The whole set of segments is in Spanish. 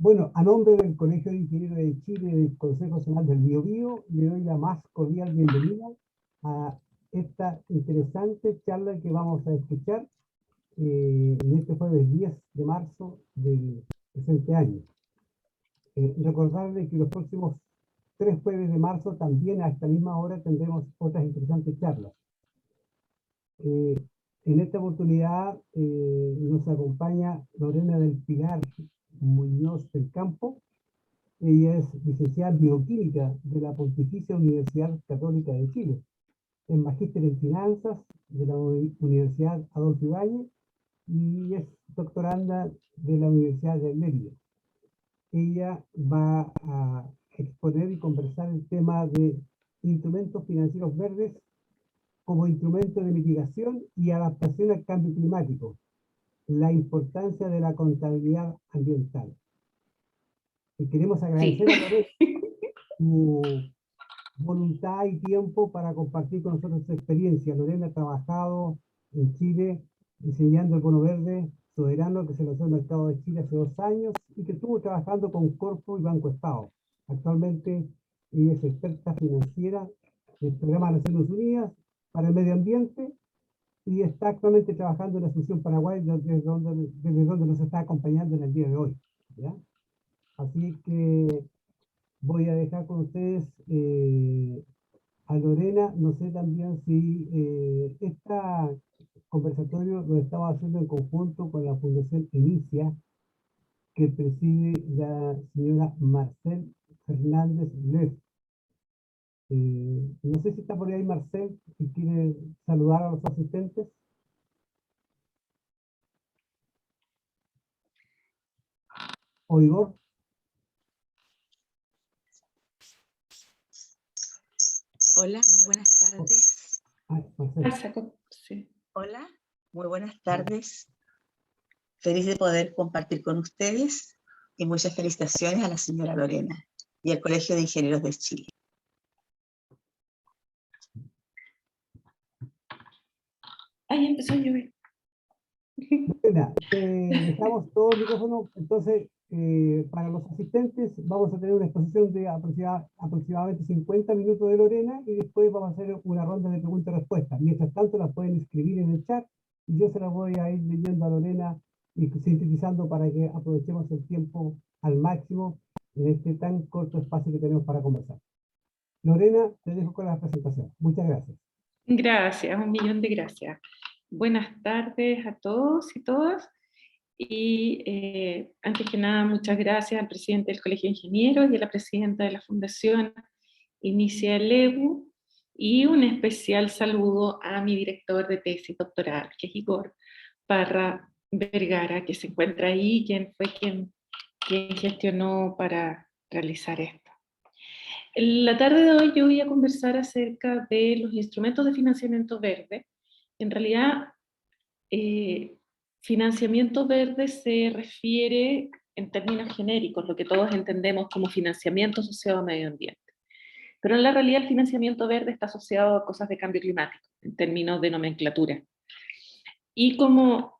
Bueno, a nombre del Colegio de Ingenieros de Chile y del Consejo Nacional del Biobío, le doy la más cordial bienvenida a esta interesante charla que vamos a escuchar en este jueves 10 de marzo del presente año. Recordarles que los próximos 3 jueves de marzo, también a esta misma hora, tendremos otras interesantes charlas. En esta oportunidad nos acompaña Lorena del Pilar Muñoz del Campo. Ella es licenciada en Bioquímica de la Pontificia Universidad Católica de Chile. Es magíster en Finanzas de la Universidad Adolfo Ibáñez y es doctoranda de la Universidad de Mérida. Ella va a exponer y conversar el tema de instrumentos financieros verdes como instrumento de mitigación y adaptación al cambio climático, la importancia de la contabilidad ambiental. Y queremos agradecer a Lorena su voluntad y tiempo para compartir con nosotros su experiencia. Lorena ha trabajado en Chile diseñando el bono verde soberano que se lanzó al mercado de Chile hace 2 años y que estuvo trabajando con Corfo y Banco Estado. Actualmente ella es experta financiera del Programa de Naciones Unidas para el Medio Ambiente y está actualmente trabajando en la Asunción Paraguay, desde donde nos está acompañando en el día de hoy, ¿ya? Así que voy a dejar con ustedes a Lorena. No sé también si este conversatorio lo estamos haciendo en conjunto con la Fundación Inicia, que preside la señora Marcel Fernández Leff. No sé si está por ahí Marcel, si quiere saludar a los asistentes. O Igor. Hola, muy buenas tardes. Marcel. Sí. Hola, muy buenas tardes. Feliz de poder compartir con ustedes y muchas felicitaciones a la señora Lorena y al Colegio de Ingenieros de Chile. Ahí empezó a llover. Lorena, dejamos todo el micrófono. Entonces, para los asistentes vamos a tener una exposición de aproximadamente 50 minutos de Lorena y después vamos a hacer una ronda de preguntas y respuestas. Mientras tanto, las pueden escribir en el chat y yo se las voy a ir leyendo a Lorena y sintetizando para que aprovechemos el tiempo al máximo en este tan corto espacio que tenemos para conversar. Lorena, te dejo con la presentación. Muchas gracias. Gracias, 1.000.000 de gracias. Buenas tardes a todos y todas. Y antes que nada, muchas gracias al presidente del Colegio de Ingenieros y a la presidenta de la Fundación Inicia Lebu, y un especial saludo a mi director de tesis doctoral, que es Igor Parra Vergara, que se encuentra ahí, quien fue quien gestionó para realizar esto. En la tarde de hoy yo voy a conversar acerca de los instrumentos de financiamiento verde. En realidad, financiamiento verde se refiere en términos genéricos, lo que todos entendemos como financiamiento asociado a medio ambiente. Pero en la realidad el financiamiento verde está asociado a cosas de cambio climático, en términos de nomenclatura. Y como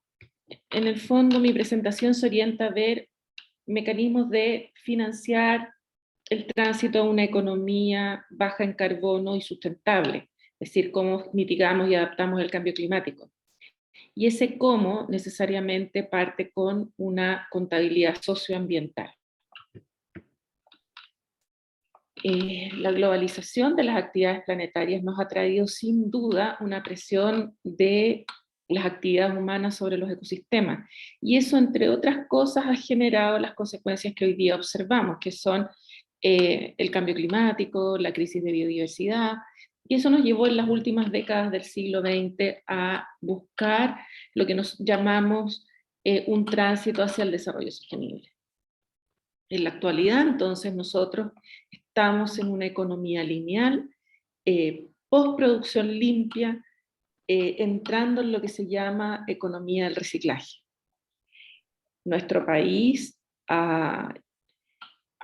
en el fondo mi presentación se orienta a ver mecanismos de financiar el tránsito a una economía baja en carbono y sustentable, es decir, cómo mitigamos y adaptamos el cambio climático. Y ese cómo necesariamente parte con una contabilidad socioambiental. La globalización de las actividades planetarias nos ha traído sin duda una presión de las actividades humanas sobre los ecosistemas. Y eso, entre otras cosas, ha generado las consecuencias que hoy día observamos, que son el cambio climático, la crisis de biodiversidad, y eso nos llevó en las últimas décadas del siglo XX a buscar lo que nos llamamos un tránsito hacia el desarrollo sostenible. En la actualidad, entonces, nosotros estamos en una economía lineal, postproducción limpia, entrando en lo que se llama economía del reciclaje. Nuestro país ha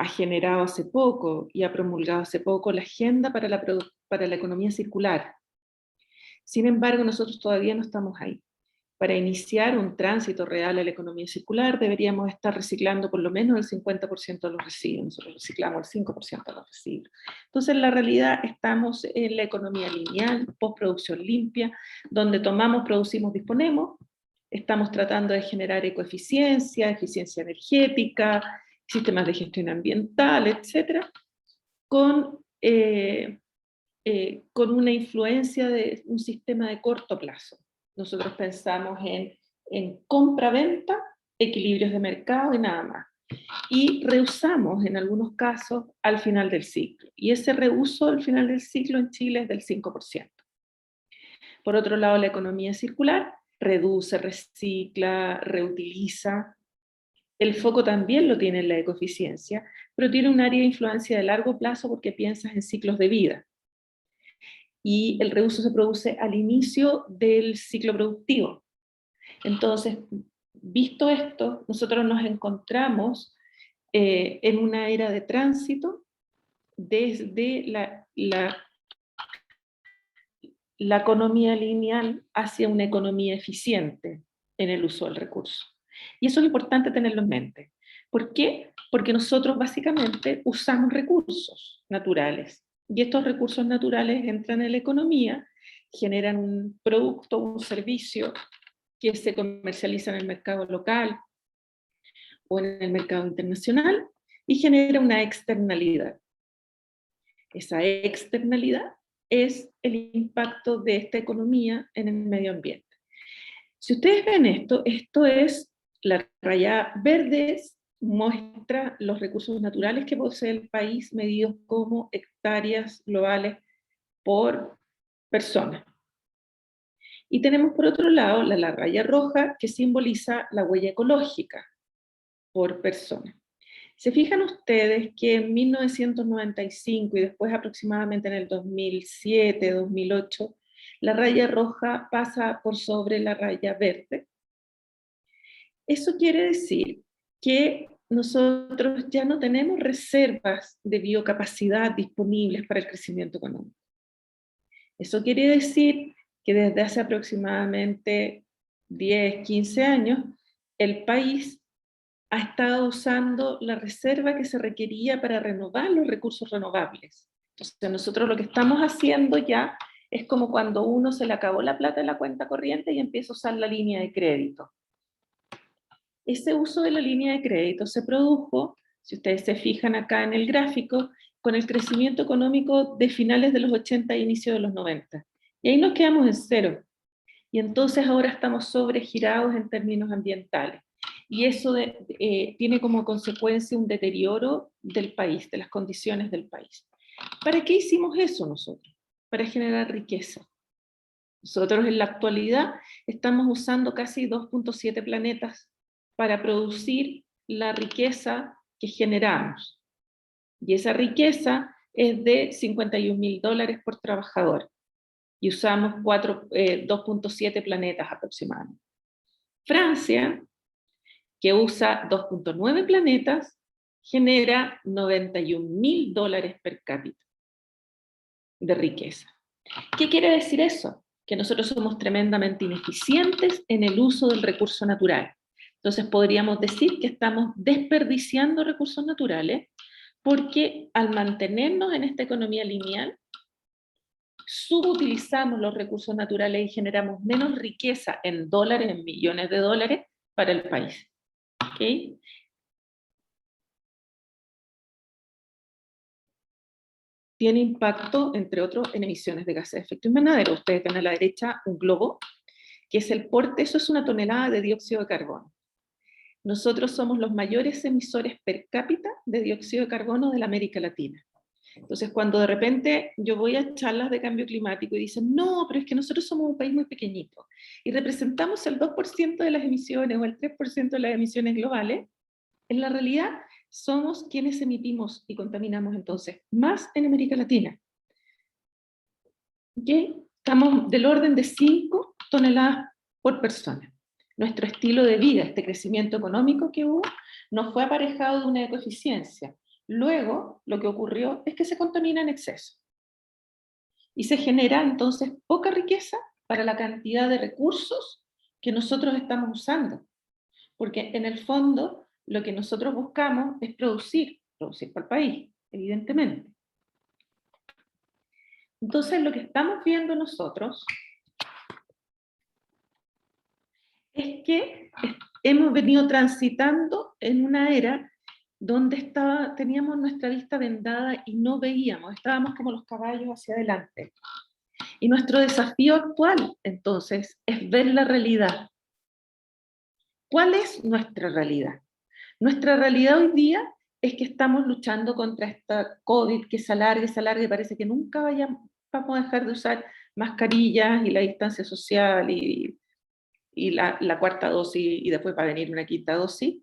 generado hace poco y ha promulgado hace poco la agenda para la economía circular. Sin embargo, nosotros todavía no estamos ahí. para iniciar un tránsito real a la economía circular, deberíamos estar reciclando por lo menos el 50% de los residuos. Nosotros reciclamos el 5% de los residuos. Entonces, en la realidad, estamos en la economía lineal, postproducción limpia, donde tomamos, producimos, disponemos. Estamos tratando de generar ecoeficiencia, eficiencia energética, sistemas de gestión ambiental, etcétera, con una influencia de un sistema de corto plazo. Nosotros pensamos en compra-venta, equilibrios de mercado y nada más. Y reusamos en algunos casos al final del ciclo. Y ese reuso al final del ciclo en Chile es del 5%. Por otro lado, la economía circular reduce, recicla, reutiliza. El foco también lo tiene en la ecoeficiencia, pero tiene un área de influencia de largo plazo porque piensas en ciclos de vida. Y el reuso se produce al inicio del ciclo productivo. Entonces, visto esto, nosotros nos encontramos en una era de tránsito desde la economía lineal hacia una economía eficiente en el uso del recurso. Y eso es importante tenerlo en mente. ¿Por qué? Porque nosotros básicamente usamos recursos naturales. Y estos recursos naturales entran en la economía, generan un producto, un servicio que se comercializa en el mercado local o en el mercado internacional y genera una externalidad. Esa externalidad es el impacto de esta economía en el medio ambiente. Si ustedes ven esto es la raya verde, muestra los recursos naturales que posee el país medidos como hectáreas globales por persona. Y tenemos por otro lado la raya roja que simboliza la huella ecológica por persona. ¿Se fijan ustedes que en 1995 y después aproximadamente en el 2007, 2008, la raya roja pasa por sobre la raya verde? Eso quiere decir que nosotros ya no tenemos reservas de biocapacidad disponibles para el crecimiento económico. Eso quiere decir que desde hace aproximadamente 10, 15 años, el país ha estado usando la reserva que se requería para renovar los recursos renovables. Entonces nosotros lo que estamos haciendo ya es como cuando uno se le acabó la plata en la cuenta corriente y empieza a usar la línea de crédito. Ese uso de la línea de crédito se produjo, si ustedes se fijan acá en el gráfico, con el crecimiento económico de finales de los 80 e inicio de los 90. Y ahí nos quedamos en cero. Y entonces ahora estamos sobregirados en términos ambientales. Y eso tiene como consecuencia un deterioro del país, de las condiciones del país. ¿Para qué hicimos eso nosotros? Para generar riqueza. Nosotros en la actualidad estamos usando casi 2.7 planetas para producir la riqueza que generamos. Y esa riqueza es de $51.000 por trabajador. Y usamos 2.7 planetas aproximadamente. Francia, que usa 2.9 planetas, genera $91.000 per cápita de riqueza. ¿Qué quiere decir eso? Que nosotros somos tremendamente ineficientes en el uso del recurso natural. Entonces podríamos decir que estamos desperdiciando recursos naturales porque al mantenernos en esta economía lineal, subutilizamos los recursos naturales y generamos menos riqueza en dólares, en millones de dólares para el país. ¿Okay? Tiene impacto, entre otros, en emisiones de gases de efecto invernadero. Ustedes ven a la derecha un globo, que es el porte, eso es 1 tonelada de dióxido de carbono. Nosotros somos los mayores emisores per cápita de dióxido de carbono de la América Latina. Entonces, cuando de repente yo voy a charlas de cambio climático y dicen, no, pero es que nosotros somos un país muy pequeñito y representamos el 2% de las emisiones o el 3% de las emisiones globales, en la realidad somos quienes emitimos y contaminamos entonces más en América Latina. ¿Okay? Estamos del orden de 5 toneladas por persona. Nuestro estilo de vida, este crecimiento económico que hubo, no fue aparejado de una ecoeficiencia. Luego, lo que ocurrió es que se contamina en exceso. Y se genera entonces poca riqueza para la cantidad de recursos que nosotros estamos usando. Porque en el fondo lo que nosotros buscamos es producir para el país, evidentemente. Entonces lo que estamos viendo nosotros es que hemos venido transitando en una era donde teníamos nuestra vista vendada y no veíamos, estábamos como los caballos hacia adelante. Y nuestro desafío actual, entonces, es ver la realidad. ¿Cuál es nuestra realidad? Nuestra realidad hoy día es que estamos luchando contra esta COVID que se alarga, y parece que nunca vamos a dejar de usar mascarillas y la distancia social y la cuarta dosis y después va a venir una quinta dosis.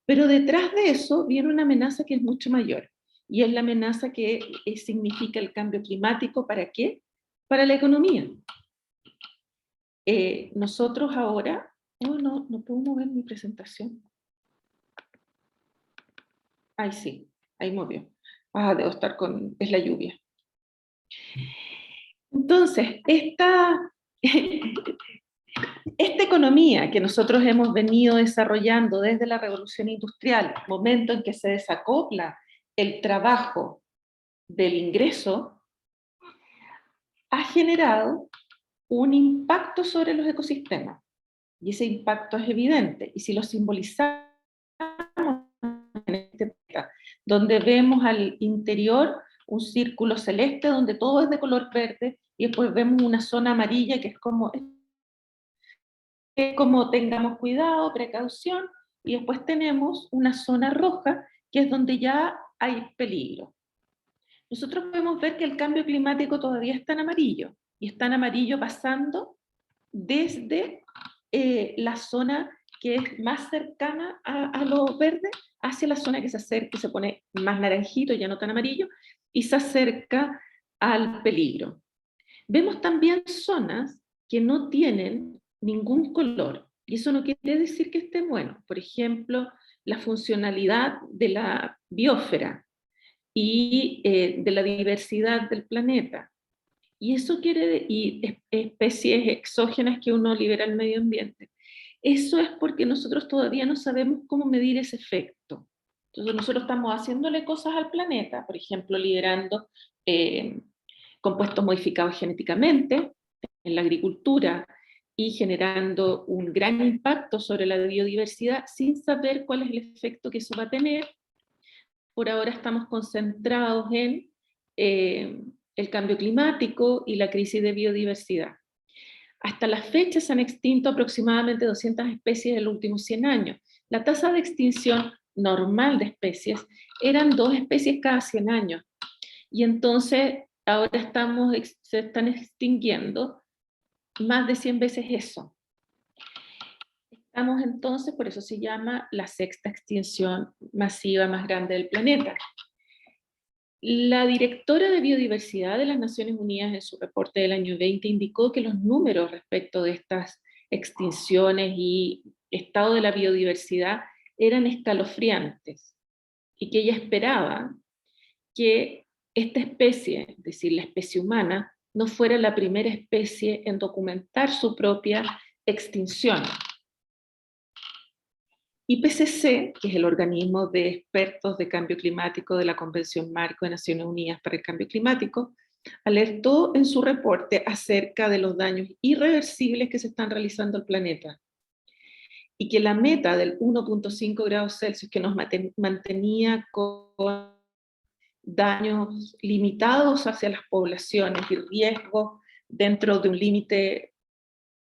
Pero detrás de eso viene una amenaza que es mucho mayor, y es la amenaza que significa el cambio climático. ¿Para qué? Para la economía. Nosotros ahora... no puedo mover mi presentación. Ay, sí, ahí movió. Debo estar es la lluvia. Entonces, esta economía que nosotros hemos venido desarrollando desde la Revolución Industrial, momento en que se desacopla el trabajo del ingreso, ha generado un impacto sobre los ecosistemas. Y ese impacto es evidente. Y si lo simbolizamos en este planeta, donde vemos al interior un círculo celeste donde todo es de color verde, y después vemos una zona amarilla que es como tengamos cuidado, precaución, y después tenemos una zona roja que es donde ya hay peligro. Nosotros podemos ver que el cambio climático todavía está en amarillo, y está en amarillo pasando desde la zona que es más cercana a lo verde, hacia la zona que se acerca, que se pone más naranjito, ya no tan amarillo, y se acerca al peligro. Vemos también zonas que no tienen ningún color, y eso no quiere decir que esté bueno. Por ejemplo, la funcionalidad de la biosfera y de la diversidad del planeta. Y eso y especies exógenas que uno libera al medio ambiente. Eso es porque nosotros todavía no sabemos cómo medir ese efecto. Entonces nosotros estamos haciéndole cosas al planeta, por ejemplo, liberando compuestos modificados genéticamente en la agricultura y generando un gran impacto sobre la biodiversidad sin saber cuál es el efecto que eso va a tener. Por ahora estamos concentrados en el cambio climático y la crisis de biodiversidad. Hasta la fecha se han extinto aproximadamente 200 especies en los últimos 100 años. La tasa de extinción normal de especies eran 2 especies cada 100 años. Y entonces ahora se están extinguiendo más de 100 veces eso. Estamos entonces, por eso se llama la 6ª extinción masiva más grande del planeta. La directora de Biodiversidad de las Naciones Unidas en su reporte del año 20 indicó que los números respecto de estas extinciones y estado de la biodiversidad eran escalofriantes, y que ella esperaba que esta especie, es decir, la especie humana, no fuera la primera especie en documentar su propia extinción. IPCC, que es el organismo de expertos de cambio climático de la Convención Marco de Naciones Unidas para el Cambio Climático, alertó en su reporte acerca de los daños irreversibles que se están realizando al planeta, y que la meta del 1.5 grados Celsius que nos mantenía con daños limitados hacia las poblaciones y riesgos dentro de un límite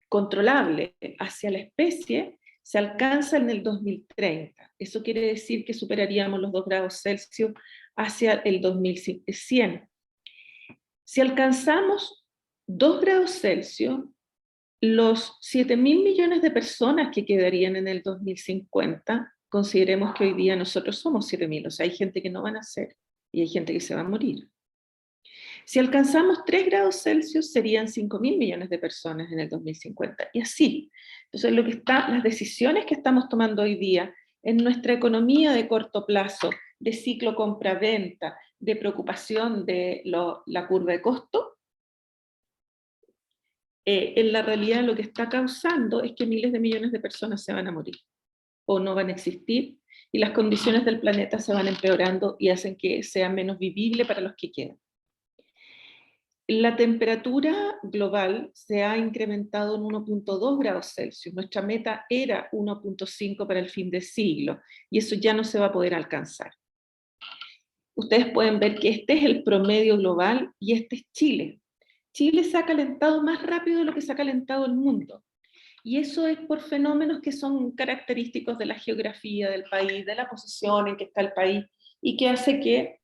controlable hacia la especie, se alcanza en el 2030. Eso quiere decir que superaríamos los 2 grados Celsius hacia el 2100. Si alcanzamos 2 grados Celsius, los 7.000 millones de personas que quedarían en el 2050, consideremos que hoy día nosotros somos 7.000, o sea, hay gente que no va a nacer y hay gente que se va a morir. Si alcanzamos 3 grados Celsius, serían 5.000 millones de personas en el 2050, y así. Entonces, las decisiones que estamos tomando hoy día en nuestra economía de corto plazo, de ciclo compra-venta, de preocupación de la curva de costo, en la realidad lo que está causando es que miles de millones de personas se van a morir, o no van a existir, y las condiciones del planeta se van empeorando y hacen que sea menos vivible para los que quedan. La temperatura global se ha incrementado en 1.2 grados Celsius. Nuestra meta era 1.5 para el fin de siglo, y eso ya no se va a poder alcanzar. Ustedes pueden ver que este es el promedio global y este es Chile. Chile se ha calentado más rápido de lo que se ha calentado el mundo. Y eso es por fenómenos que son característicos de la geografía del país, de la posición en que está el país, y que hace que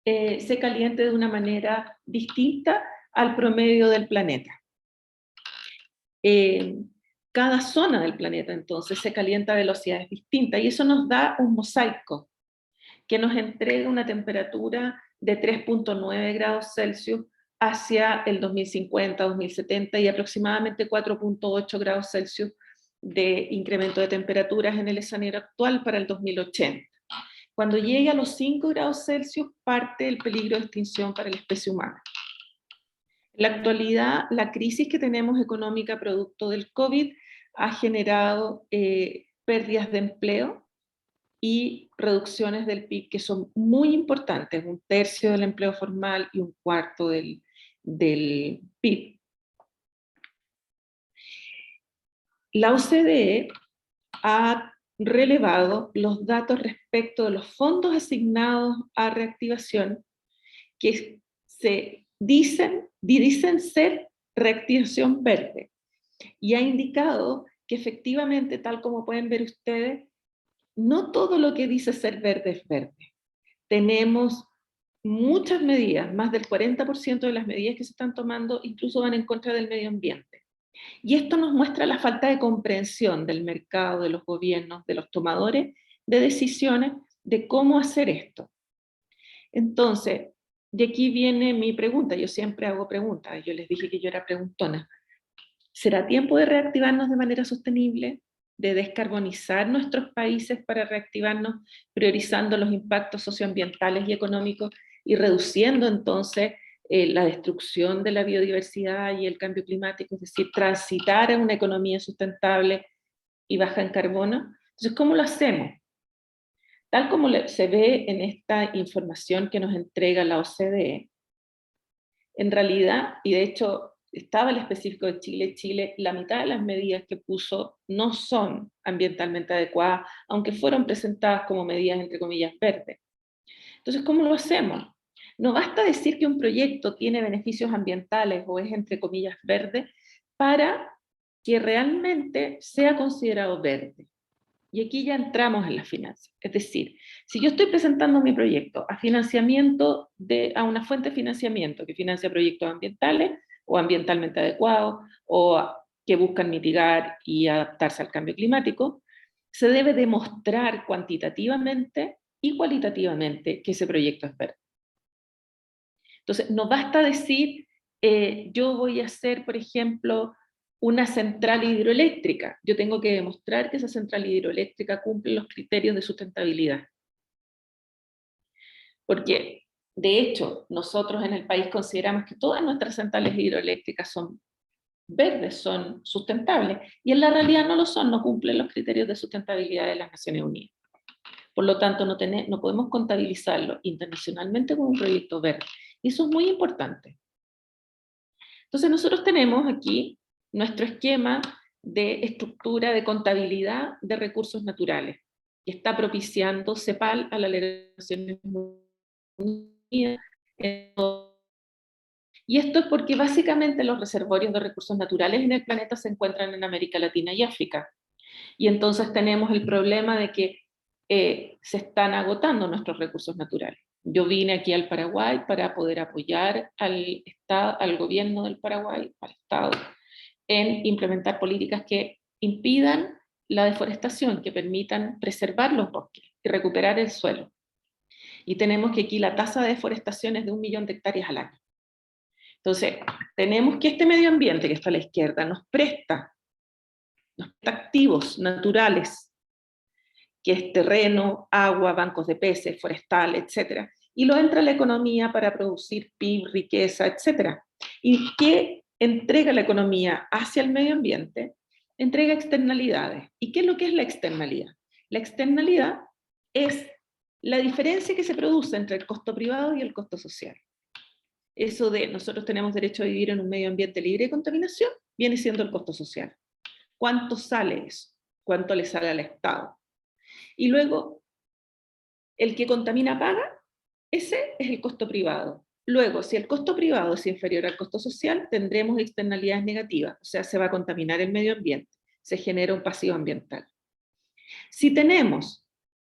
se caliente de una manera distinta al promedio del planeta. Cada zona del planeta entonces se calienta a velocidades distintas, y eso nos da un mosaico que nos entrega una temperatura de 3.9 grados Celsius hacia el 2050, 2070, y aproximadamente 4.8 grados Celsius de incremento de temperaturas en el escenario actual para el 2080. Cuando llegue a los 5 grados Celsius, parte el peligro de extinción para la especie humana. En la actualidad, la crisis que tenemos económica producto del COVID ha generado pérdidas de empleo y reducciones del PIB que son muy importantes, 1/3 del empleo formal y 1/4 del PIB. La OCDE ha relevado los datos respecto de los fondos asignados a reactivación que se dicen ser reactivación verde, y ha indicado que efectivamente, tal como pueden ver ustedes, no todo lo que dice ser verde es verde. Tenemos muchas medidas, más del 40% de las medidas que se están tomando incluso van en contra del medio ambiente. Y esto nos muestra la falta de comprensión del mercado, de los gobiernos, de los tomadores de decisiones de cómo hacer esto. Entonces, de aquí viene mi pregunta. Yo siempre hago preguntas, yo les dije que yo era preguntona. ¿Será tiempo de reactivarnos de manera sostenible? ¿De descarbonizar nuestros países para reactivarnos, priorizando los impactos socioambientales y económicos y reduciendo entonces la destrucción de la biodiversidad y el cambio climático, es decir, transitar a una economía sustentable y baja en carbono? Entonces, ¿cómo lo hacemos? Tal como se ve en esta información que nos entrega la OCDE, en realidad, y de hecho estaba el específico de Chile, Chile, la mitad de las medidas que puso no son ambientalmente adecuadas, aunque fueron presentadas como medidas entre comillas verdes. Entonces, ¿cómo lo hacemos? No basta decir que un proyecto tiene beneficios ambientales o es entre comillas verde para que realmente sea considerado verde. Y aquí ya entramos en las finanzas. Es decir, si yo estoy presentando mi proyecto a financiamiento, a una fuente de financiamiento que financia proyectos ambientales o ambientalmente adecuados o que buscan mitigar y adaptarse al cambio climático, se debe demostrar cuantitativamente y cualitativamente que ese proyecto es verde. Entonces, no basta decir, yo voy a hacer, por ejemplo, una central hidroeléctrica. Yo tengo que demostrar que esa central hidroeléctrica cumple los criterios de sustentabilidad. Porque, de hecho, nosotros en el país consideramos que todas nuestras centrales hidroeléctricas son verdes, son sustentables, y en la realidad no lo son, no cumplen los criterios de sustentabilidad de las Naciones Unidas. Por lo tanto, no podemos contabilizarlo internacionalmente como un proyecto verde. Y eso es muy importante. Entonces nosotros tenemos aquí nuestro esquema de estructura de contabilidad de recursos naturales, que está propiciando CEPAL a la Naciones Unidas. Y esto es porque básicamente los reservorios de recursos naturales en el planeta se encuentran en América Latina y África. Y entonces tenemos el problema de que se están agotando nuestros recursos naturales. Yo vine aquí al Paraguay para poder apoyar al Estado, al gobierno del Paraguay, al Estado, en implementar políticas que impidan la deforestación, que permitan preservar los bosques y recuperar el suelo. Y tenemos que aquí la tasa de deforestación es de 1 millón de hectáreas al año. Entonces, tenemos que este medio ambiente que está a la izquierda nos presta activos naturales, que es terreno, agua, bancos de peces, forestal, etc. Y lo entra a la economía para producir PIB, riqueza, etc. ¿Y qué entrega la economía hacia el medio ambiente, entrega externalidades. ¿Y qué es lo que es la externalidad? La externalidad es la diferencia que se produce entre el costo privado y el costo social. Eso de nosotros tenemos derecho a vivir en un medio ambiente libre de contaminación, viene siendo el costo social. ¿Cuánto sale eso? ¿Cuánto le sale al Estado? Y luego, el que contamina paga, ese es el costo privado. Luego, si el costo privado es inferior al costo social, tendremos externalidades negativas, o sea, se va a contaminar el medio ambiente, se genera un pasivo ambiental. Si tenemos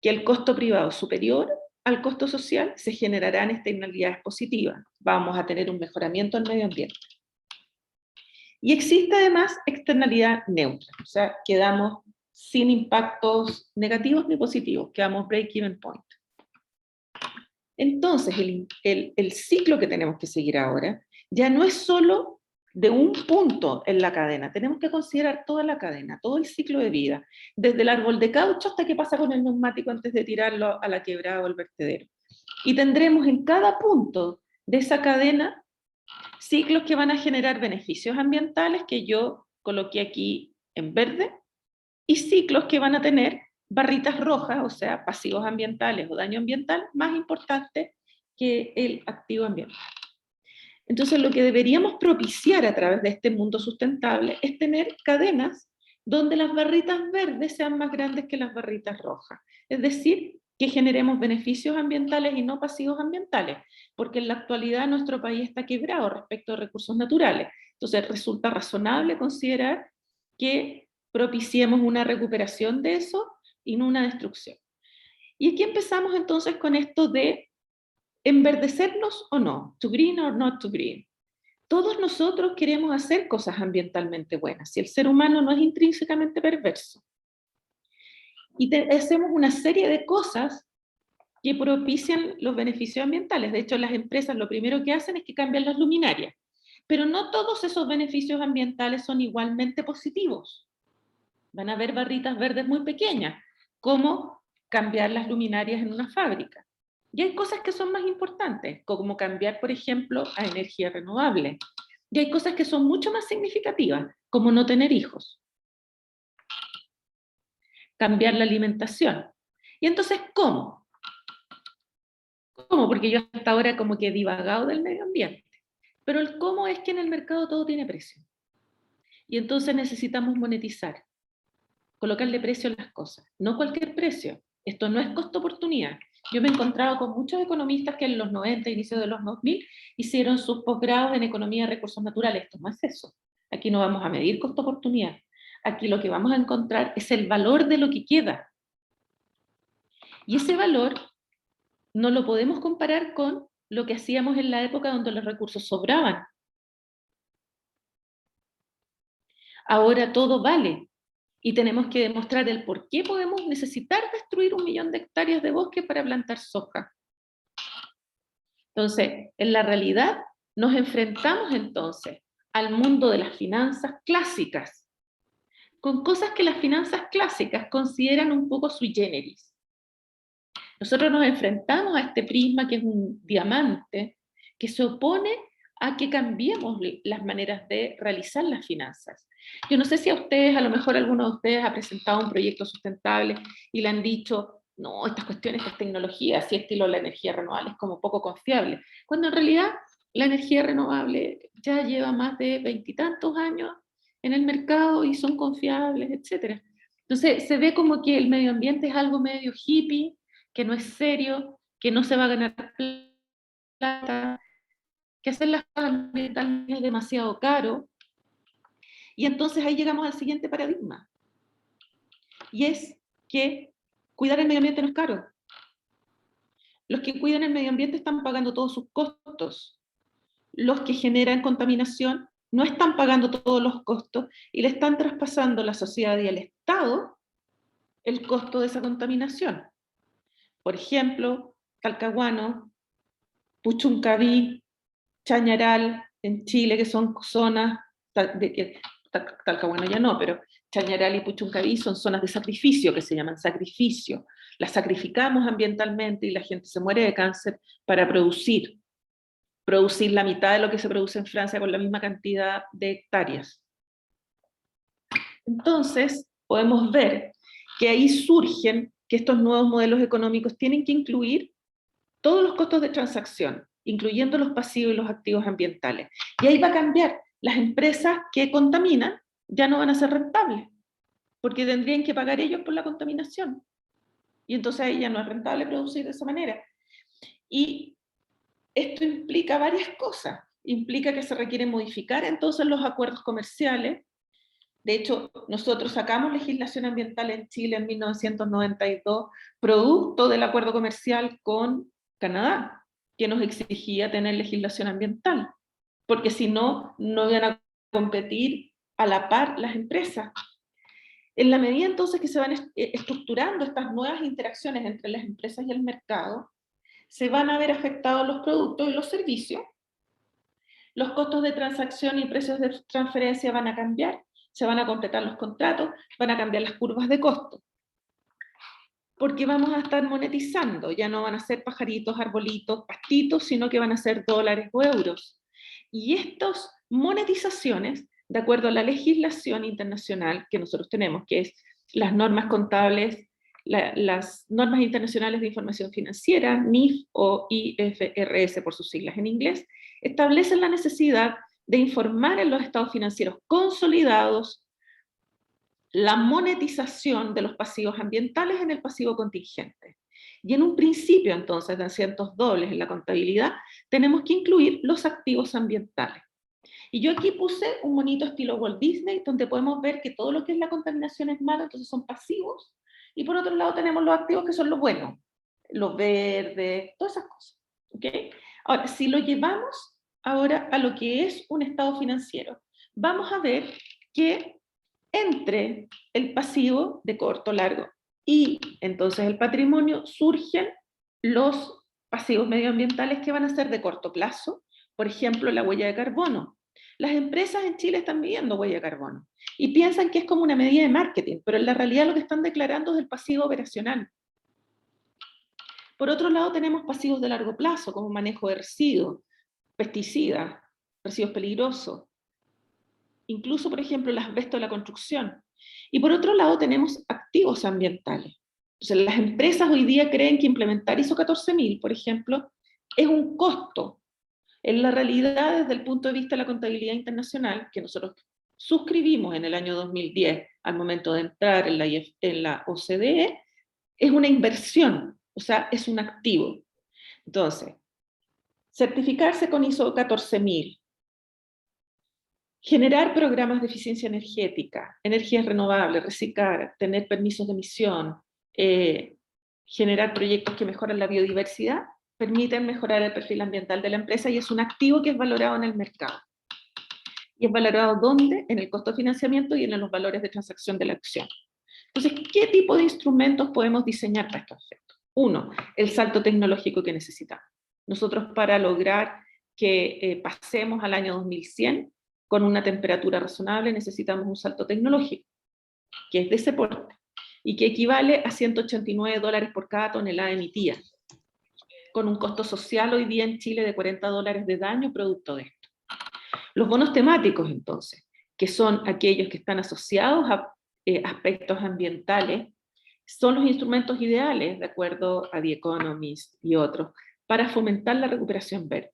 que el costo privado es superior al costo social, se generarán externalidades positivas, vamos a tener un mejoramiento del medio ambiente. Y existe además externalidad neutra, o sea, quedamos sin impactos negativos ni positivos, quedamos break-even point. Entonces, el ciclo que tenemos que seguir ahora ya no es solo de un punto en la cadena, tenemos que considerar toda la cadena, todo el ciclo de vida, desde el árbol de caucho hasta qué pasa con el neumático antes de tirarlo a la quebrada o al vertedero. Y tendremos en cada punto de esa cadena ciclos que van a generar beneficios ambientales que yo coloqué aquí en verde, y ciclos que van a tener barritas rojas, o sea, pasivos ambientales o daño ambiental, más importante que el activo ambiental. Entonces, lo que deberíamos propiciar a través de este mundo sustentable es tener cadenas donde las barritas verdes sean más grandes que las barritas rojas. Es decir, que generemos beneficios ambientales y no pasivos ambientales, porque en la actualidad nuestro país está quebrado respecto a recursos naturales. Entonces, resulta razonable considerar que propiciemos una recuperación de eso y no una destrucción. Y aquí empezamos entonces con esto de enverdecernos o no, to green or not to green. Todos nosotros queremos hacer cosas ambientalmente buenas, y el ser humano no es intrínsecamente perverso. Y hacemos una serie de cosas que propician los beneficios ambientales. De hecho, las empresas lo primero que hacen es que cambian las luminarias. Pero no todos esos beneficios ambientales son igualmente positivos. Van a haber barritas verdes muy pequeñas, como cambiar las luminarias en una fábrica. Y hay cosas que son más importantes, como cambiar, por ejemplo, a energía renovable. Y hay cosas que son mucho más significativas, como no tener hijos. Cambiar la alimentación. Y entonces, ¿cómo? ¿Cómo? Porque yo hasta ahora como que he divagado del medio ambiente. Pero el cómo es que en el mercado todo tiene precio. Y entonces necesitamos monetizar, colocarle precio a las cosas. No cualquier precio. Esto no es costo-oportunidad. Yo me he encontrado con muchos economistas que en los 90, inicios de los 2000, hicieron sus posgrados en economía de recursos naturales. Esto no es eso. Aquí no vamos a medir costo-oportunidad. Aquí lo que vamos a encontrar es el valor de lo que queda. Y ese valor no lo podemos comparar con lo que hacíamos en la época donde los recursos sobraban. Ahora todo vale. Y tenemos que demostrar el por qué podemos necesitar destruir 1 millón de hectáreas de bosque para plantar soja. Entonces, en la realidad, nos enfrentamos entonces al mundo de las finanzas clásicas, con cosas que las finanzas clásicas consideran un poco sui generis. Nosotros nos enfrentamos a este prisma que es un diamante, que se opone a que cambiemos las maneras de realizar las finanzas. Yo no sé si a ustedes, a lo mejor alguno de ustedes ha presentado un proyecto sustentable y le han dicho, no, estas cuestiones, estas tecnologías, así estilo la energía renovable es como poco confiable, cuando en realidad la energía renovable ya lleva más de 20 y tantos años en el mercado y son confiables, etc. Entonces se ve como que el medio ambiente es algo medio hippie, que no es serio, que no se va a ganar plata, que hacer las cosas ambientales es demasiado caro. Y entonces ahí llegamos al siguiente paradigma. Y es que cuidar el medio ambiente no es caro. Los que cuidan el medio ambiente están pagando todos sus costos. Los que generan contaminación no están pagando todos los costos y le están traspasando a la sociedad y al Estado el costo de esa contaminación. Por ejemplo, Talcahuano, Puchuncaví, Chañaral, en Chile, que son zonas, Talcahuano ya no, pero Chañaral y Puchuncaví son zonas de sacrificio, que se llaman sacrificio. Las sacrificamos ambientalmente y la gente se muere de cáncer para producir. producir la mitad de lo que se produce en Francia con la misma cantidad de hectáreas. Entonces, podemos ver que ahí surgen que estos nuevos modelos económicos tienen que incluir todos los costos de transacción, incluyendo los pasivos y los activos ambientales. Y ahí va a cambiar. Las empresas que contaminan ya no van a ser rentables, porque tendrían que pagar ellos por la contaminación. Y entonces ahí ya no es rentable producir de esa manera. Y esto implica varias cosas. Implica que se requiere modificar entonces los acuerdos comerciales. De hecho, nosotros sacamos legislación ambiental en Chile en 1992, producto del acuerdo comercial con Canadá, que nos exigía tener legislación ambiental, porque si no, no iban a competir a la par las empresas. En la medida entonces que se van estructurando estas nuevas interacciones entre las empresas y el mercado, se van a ver afectados los productos y los servicios, los costos de transacción y precios de transferencia van a cambiar, se van a completar los contratos, van a cambiar las curvas de costo. Porque vamos a estar monetizando, ya no van a ser pajaritos, arbolitos, pastitos, sino que van a ser dólares o euros. Y estas monetizaciones, de acuerdo a la legislación internacional que nosotros tenemos, que es las normas contables, las normas internacionales de información financiera, NIF o IFRS por sus siglas en inglés, establecen la necesidad de informar en los estados financieros consolidados la monetización de los pasivos ambientales en el pasivo contingente. Y en un principio, entonces, de asientos dobles en la contabilidad, tenemos que incluir los activos ambientales. Y yo aquí puse un monito estilo Walt Disney, donde podemos ver que todo lo que es la contaminación es malo, entonces son pasivos, y por otro lado tenemos los activos que son los buenos, los verdes, todas esas cosas. ¿Okay? Ahora, si lo llevamos ahora a lo que es un estado financiero, vamos a ver que entre el pasivo de corto, largo y entonces el patrimonio surgen los pasivos medioambientales que van a ser de corto plazo, por ejemplo, la huella de carbono. Las empresas en Chile están midiendo huella de carbono y piensan que es como una medida de marketing, pero en la realidad lo que están declarando es el pasivo operacional. Por otro lado, tenemos pasivos de largo plazo, como manejo de residuos, pesticidas, residuos peligrosos, incluso, por ejemplo, el asbesto de la construcción. Y por otro lado tenemos activos ambientales. Entonces, las empresas hoy día creen que implementar ISO 14000, por ejemplo, es un costo. En la realidad, desde el punto de vista de la contabilidad internacional, que nosotros suscribimos en el año 2010 al momento de entrar en la OCDE, es una inversión, o sea, es un activo. Entonces, certificarse con ISO 14000, generar programas de eficiencia energética, energías renovables, reciclar, tener permisos de emisión, generar proyectos que mejoran la biodiversidad, permiten mejorar el perfil ambiental de la empresa y es un activo que es valorado en el mercado. ¿Y es valorado dónde? En el costo de financiamiento y en los valores de transacción de la acción. Entonces, ¿qué tipo de instrumentos podemos diseñar para estos efectos? Uno, el salto tecnológico que necesitamos. Nosotros para lograr que pasemos al año 2100, con una temperatura razonable necesitamos un salto tecnológico, que es de ese porte, y que equivale a $189 por cada tonelada emitida, con un costo social hoy día en Chile de $40 de daño producto de esto. Los bonos temáticos, entonces, que son aquellos que están asociados a aspectos ambientales, son los instrumentos ideales, de acuerdo a The Economist y otros, para fomentar la recuperación verde.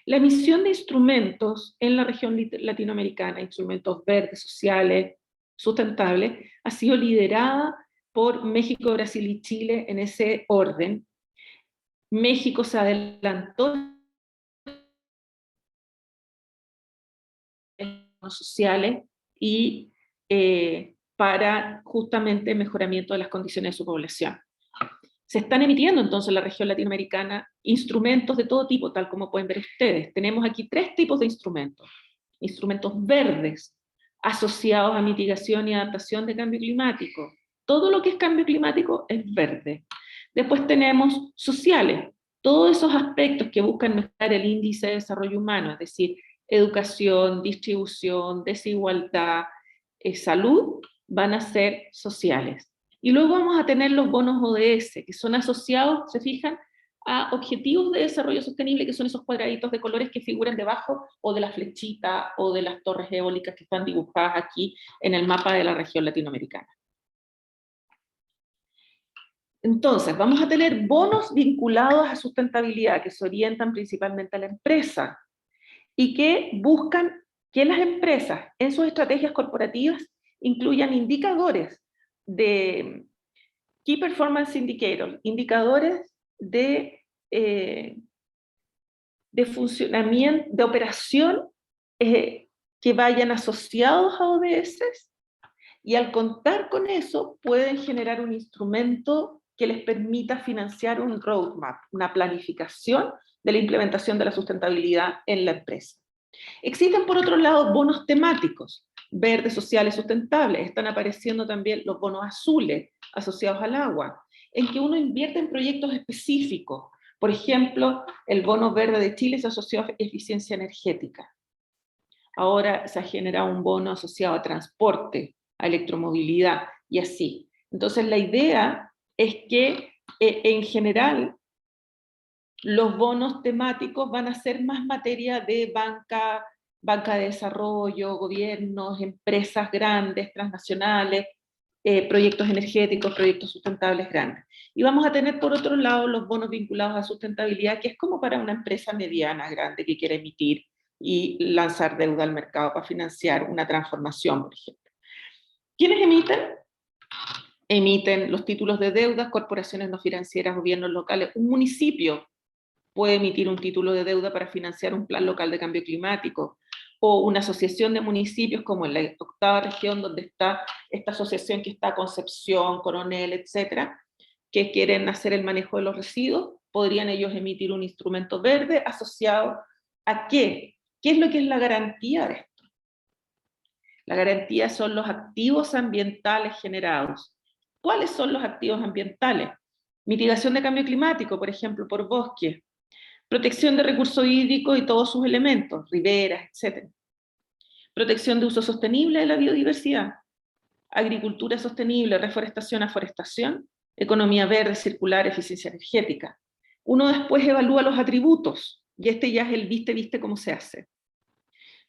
La emisión de instrumentos en la región latinoamericana, instrumentos verdes, sociales, sustentables, ha sido liderada por México, Brasil y Chile en ese orden. México se adelantó en los sociales y para justamente el mejoramiento de las condiciones de su población. Se están emitiendo entonces en la región latinoamericana instrumentos de todo tipo, tal como pueden ver ustedes. Tenemos aquí 3 tipos de instrumentos. Instrumentos verdes, asociados a mitigación y adaptación de cambio climático. Todo lo que es cambio climático es verde. Después tenemos sociales, todos esos aspectos que buscan mejorar el índice de desarrollo humano, es decir, educación, distribución, desigualdad, salud, van a ser sociales. Y luego vamos a tener los bonos ODS, que son asociados, se fijan, a objetivos de desarrollo sostenible, que son esos cuadraditos de colores que figuran debajo, o de la flechita, o de las torres eólicas que están dibujadas aquí en el mapa de la región latinoamericana. Entonces, vamos a tener bonos vinculados a sustentabilidad, que se orientan principalmente a la empresa, y que buscan que las empresas en sus estrategias corporativas incluyan indicadores de Key Performance Indicators, indicadores de funcionamiento, de operación que vayan asociados a ODS, y al contar con eso pueden generar un instrumento que les permita financiar un roadmap, una planificación de la implementación de la sustentabilidad en la empresa. Existen, por otro lado, bonos temáticos, verdes, sociales, sustentables. Están apareciendo también los bonos azules asociados al agua, en que uno invierte en proyectos específicos. Por ejemplo, el bono verde de Chile se asoció a eficiencia energética. Ahora se ha generado un bono asociado a transporte, a electromovilidad, y así. Entonces la idea es que en general los bonos temáticos van a ser más materia de banca de desarrollo, gobiernos, empresas grandes, transnacionales, proyectos energéticos, proyectos sustentables grandes. Y vamos a tener por otro lado los bonos vinculados a sustentabilidad, que es como para una empresa mediana, grande, que quiere emitir y lanzar deuda al mercado para financiar una transformación, por ejemplo. ¿Quiénes emiten? Emiten los títulos de deuda, corporaciones no financieras, gobiernos locales. Un municipio puede emitir un título de deuda para financiar un plan local de cambio climático, o una asociación de municipios como en la octava región, donde está esta asociación que está Concepción, Coronel, etcétera, que quieren hacer el manejo de los residuos, podrían ellos emitir un instrumento verde asociado ¿a qué? ¿Qué es lo que es la garantía de esto? La garantía son los activos ambientales generados. ¿Cuáles son los activos ambientales? Mitigación de cambio climático, por ejemplo, por bosque. Protección de recursos hídricos y todos sus elementos, riberas, etc. Protección de uso sostenible de la biodiversidad. Agricultura sostenible, reforestación, aforestación. Economía verde, circular, eficiencia energética. Uno después evalúa los atributos, y este ya es el viste cómo se hace.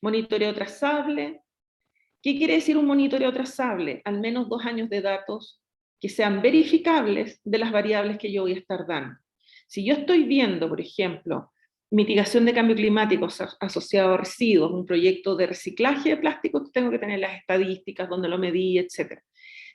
Monitoreo trazable. ¿Qué quiere decir un monitoreo trazable? Al menos 2 años de datos que sean verificables de las variables que yo voy a estar dando. Si yo estoy viendo, por ejemplo, mitigación de cambio climático asociado a residuos, un proyecto de reciclaje de plástico, tengo que tener las estadísticas, donde lo medí, etc.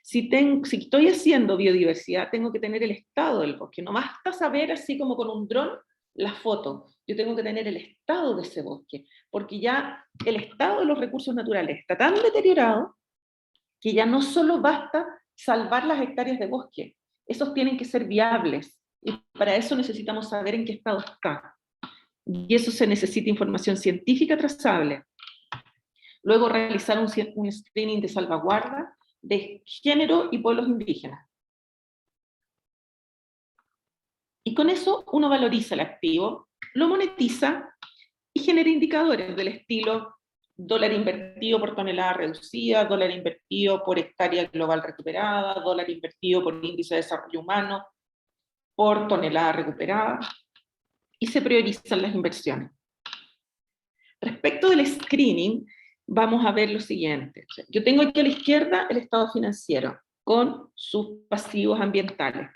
Si estoy haciendo biodiversidad, tengo que tener el estado del bosque. No basta saber así como con un dron la foto. Yo tengo que tener el estado de ese bosque, porque ya el estado de los recursos naturales está tan deteriorado que ya no solo basta salvar las hectáreas de bosque, esos tienen que ser viables, y para eso necesitamos saber en qué estado está. Y eso se necesita información científica trazable. Luego realizar un screening de salvaguarda de género y pueblos indígenas. Y con eso uno valoriza el activo, lo monetiza y genera indicadores del estilo dólar invertido por tonelada reducida, dólar invertido por hectárea global recuperada, dólar invertido por índice de desarrollo humano, por tonelada recuperada, y se priorizan las inversiones. Respecto del screening, vamos a ver lo siguiente. Yo tengo aquí a la izquierda el estado financiero, con sus pasivos ambientales.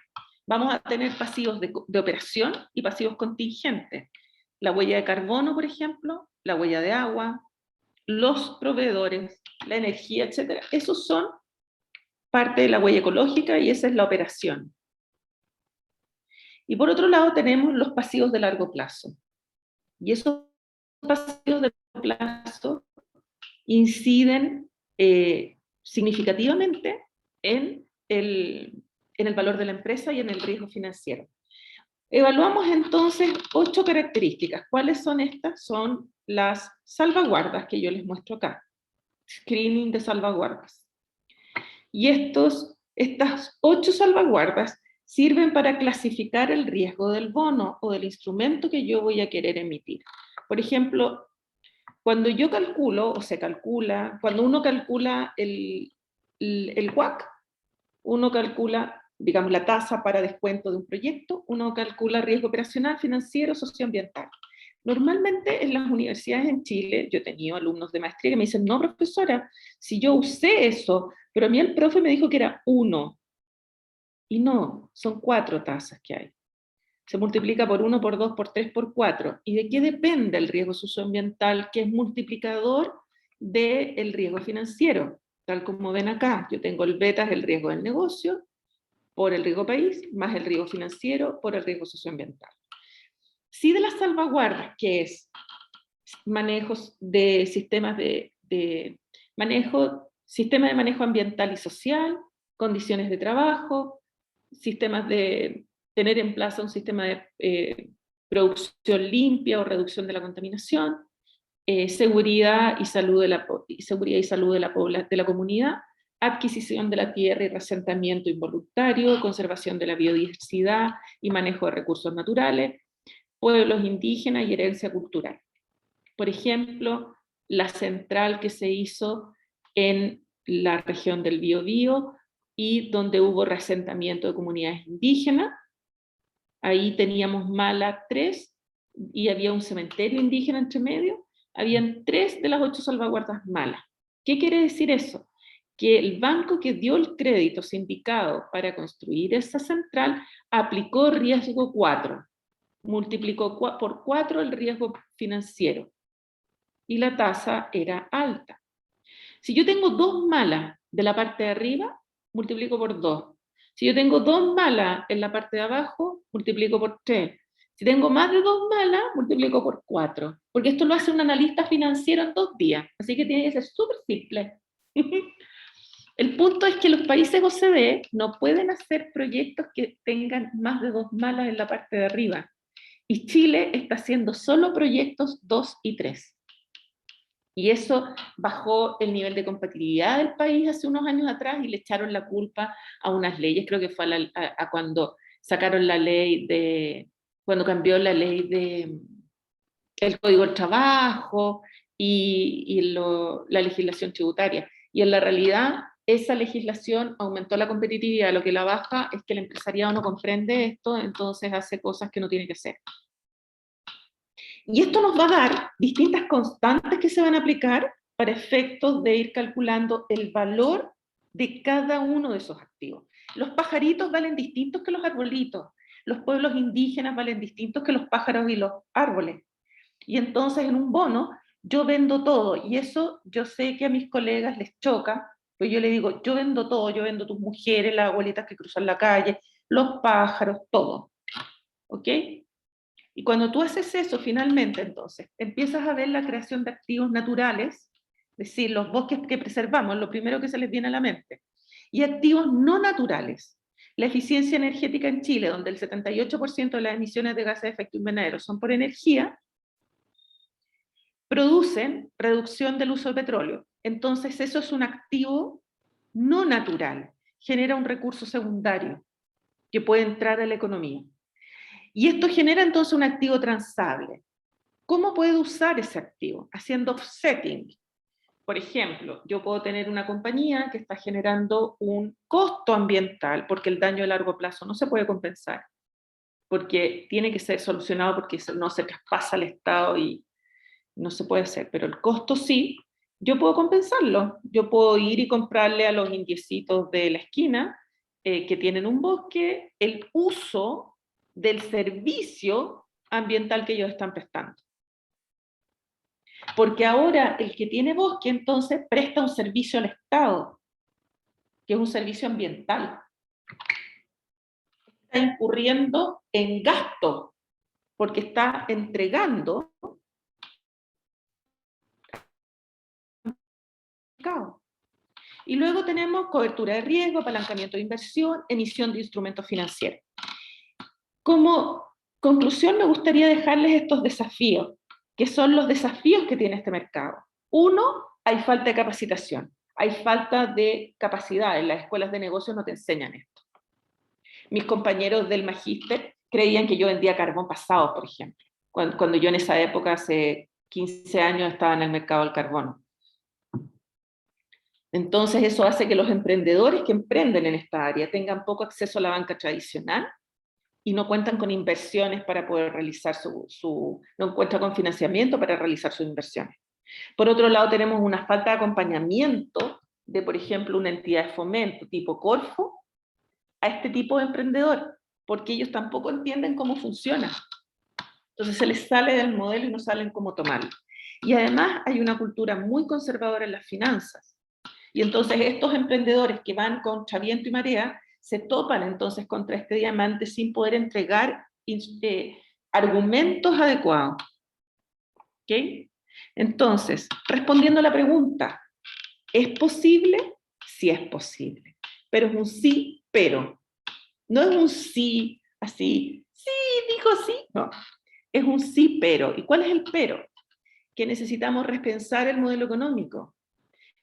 Vamos a tener pasivos de operación y pasivos contingentes. La huella de carbono, por ejemplo, la huella de agua, los proveedores, la energía, etc. Esos son parte de la huella ecológica y esa es la operación. Y por otro lado tenemos los pasivos de largo plazo. Y esos pasivos de largo plazo inciden significativamente en el valor de la empresa y en el riesgo financiero. Evaluamos entonces 8 características. ¿Cuáles son estas? Son las salvaguardas que yo les muestro acá. Screening de salvaguardas. Y estas 8 salvaguardas sirven para clasificar el riesgo del bono o del instrumento que yo voy a querer emitir. Por ejemplo, cuando yo calculo, o se calcula, cuando uno calcula el WACC, uno calcula digamos, la tasa para descuento de un proyecto, uno calcula riesgo operacional, financiero, socioambiental. Normalmente en las universidades en Chile, yo he tenido alumnos de maestría que me dicen, no, profesora, si yo usé eso, pero a mí el profe me dijo que era 1. Y no, son 4 tasas que hay. Se multiplica por 1, por 2, por 3, por 4. ¿Y de qué depende el riesgo socioambiental, que es multiplicador del riesgo financiero? Tal como ven acá, yo tengo el beta, es el riesgo del negocio, por el riesgo país, más el riesgo financiero, por el riesgo socioambiental. Sí, de las salvaguardas, que es manejos de sistemas sistema de manejo ambiental y social, condiciones de trabajo, sistemas de tener en plaza un sistema de producción limpia o reducción de la contaminación, seguridad y salud de la comunidad, adquisición de la tierra y reasentamiento involuntario, conservación de la biodiversidad y manejo de recursos naturales, pueblos indígenas y herencia cultural. Por ejemplo, la central que se hizo en la región del Biobío y donde hubo reasentamiento de comunidades indígenas. Ahí teníamos Mala 3 y había un cementerio indígena entre medio. Habían 3 de las 8 salvaguardas malas. ¿Qué quiere decir eso? Que el banco que dio el crédito sindicado para construir esa central aplicó riesgo 4, multiplicó por 4 el riesgo financiero y la tasa era alta. Si yo tengo 2 malas de la parte de arriba, multiplico por 2. Si yo tengo 2 malas en la parte de abajo, multiplico por 3. Si tengo más de 2 malas, multiplico por 4. Porque esto lo hace un analista financiero en 2 días. Así que tiene que ser súper simple. El punto es que los países OCDE no pueden hacer proyectos que tengan más de 2 malas en la parte de arriba. Y Chile está haciendo solo proyectos 2 y 3. Y eso bajó el nivel de competitividad del país hace unos años atrás y le echaron la culpa a unas leyes, creo que fue a cuando sacaron la ley cuando cambió la ley el Código del Trabajo y la legislación tributaria. Y en la realidad, esa legislación aumentó la competitividad, lo que la baja es que el empresariado no comprende esto, entonces hace cosas que no tiene que hacer. Y esto nos va a dar distintas constantes que se van a aplicar para efectos de ir calculando el valor de cada uno de esos activos. Los pajaritos valen distintos que los arbolitos, los pueblos indígenas valen distintos que los pájaros y los árboles. Y entonces en un bono yo vendo todo, y eso yo sé que a mis colegas les choca, pues yo le digo, yo vendo todo, yo vendo tus mujeres, las abuelitas que cruzan la calle, los pájaros, todo. ¿Ok? Y cuando tú haces eso, finalmente, entonces, empiezas a ver la creación de activos naturales, es decir, los bosques que preservamos, lo primero que se les viene a la mente, y activos no naturales. La eficiencia energética en Chile, donde el 78% de las emisiones de gases de efecto invernadero son por energía, producen reducción del uso de petróleo. Entonces, eso es un activo no natural, genera un recurso secundario que puede entrar a la economía. Y esto genera entonces un activo transable. ¿Cómo puedo usar ese activo? Haciendo offsetting. Por ejemplo, yo puedo tener una compañía que está generando un costo ambiental porque el daño a largo plazo no se puede compensar, porque tiene que ser solucionado porque no se traspasa al Estado y no se puede hacer, pero el costo sí, yo puedo compensarlo. Yo puedo ir y comprarle a los indiecitos de la esquina que tienen un bosque el uso del servicio ambiental que ellos están prestando. Porque ahora el que tiene bosque entonces presta un servicio al Estado, que es un servicio ambiental. Está incurriendo en gasto, porque está entregando. Y luego tenemos cobertura de riesgo, apalancamiento de inversión, emisión de instrumentos financieros. Como conclusión me gustaría dejarles estos desafíos, que son los desafíos que tiene este mercado. Uno, hay falta de capacitación, hay falta de capacidad, en las escuelas de negocios no te enseñan esto. Mis compañeros del magíster creían que yo vendía carbón pasado, por ejemplo, cuando yo en esa época, hace 15 años, estaba en el mercado del carbón. Entonces eso hace que los emprendedores que emprenden en esta área tengan poco acceso a la banca tradicional y no cuentan con inversiones para poder realizar no cuentan con financiamiento para realizar sus inversiones. Por otro lado, tenemos una falta de acompañamiento de, por ejemplo, una entidad de fomento tipo Corfo a este tipo de emprendedor, porque ellos tampoco entienden cómo funciona. Entonces se les sale del modelo y no saben cómo tomarlo. Y además hay una cultura muy conservadora en las finanzas. Y entonces estos emprendedores que van contra viento y marea se topan entonces contra este diamante sin poder entregar argumentos adecuados. ¿Ok? Entonces, respondiendo a la pregunta, ¿es posible? Sí es posible, pero es un sí, pero. No es un sí así, sí, dijo sí, no. Es un sí, pero. ¿Y cuál es el pero? Que necesitamos repensar el modelo económico,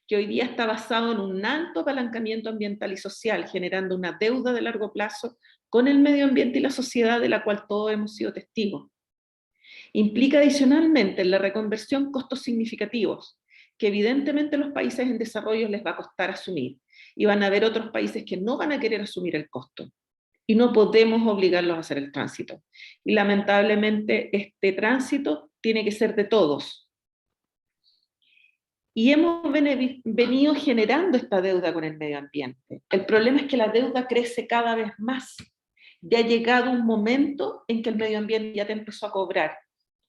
que hoy día está basado en un alto apalancamiento ambiental y social, generando una deuda de largo plazo con el medio ambiente y la sociedad de la cual todos hemos sido testigos. Implica adicionalmente en la reconversión costos significativos, que evidentemente a los países en desarrollo les va a costar asumir, y van a haber otros países que no van a querer asumir el costo, y no podemos obligarlos a hacer el tránsito. Y lamentablemente este tránsito tiene que ser de todos. Y hemos venido generando esta deuda con el medio ambiente. El problema es que la deuda crece cada vez más. Ya ha llegado un momento en que el medio ambiente ya te empezó a cobrar.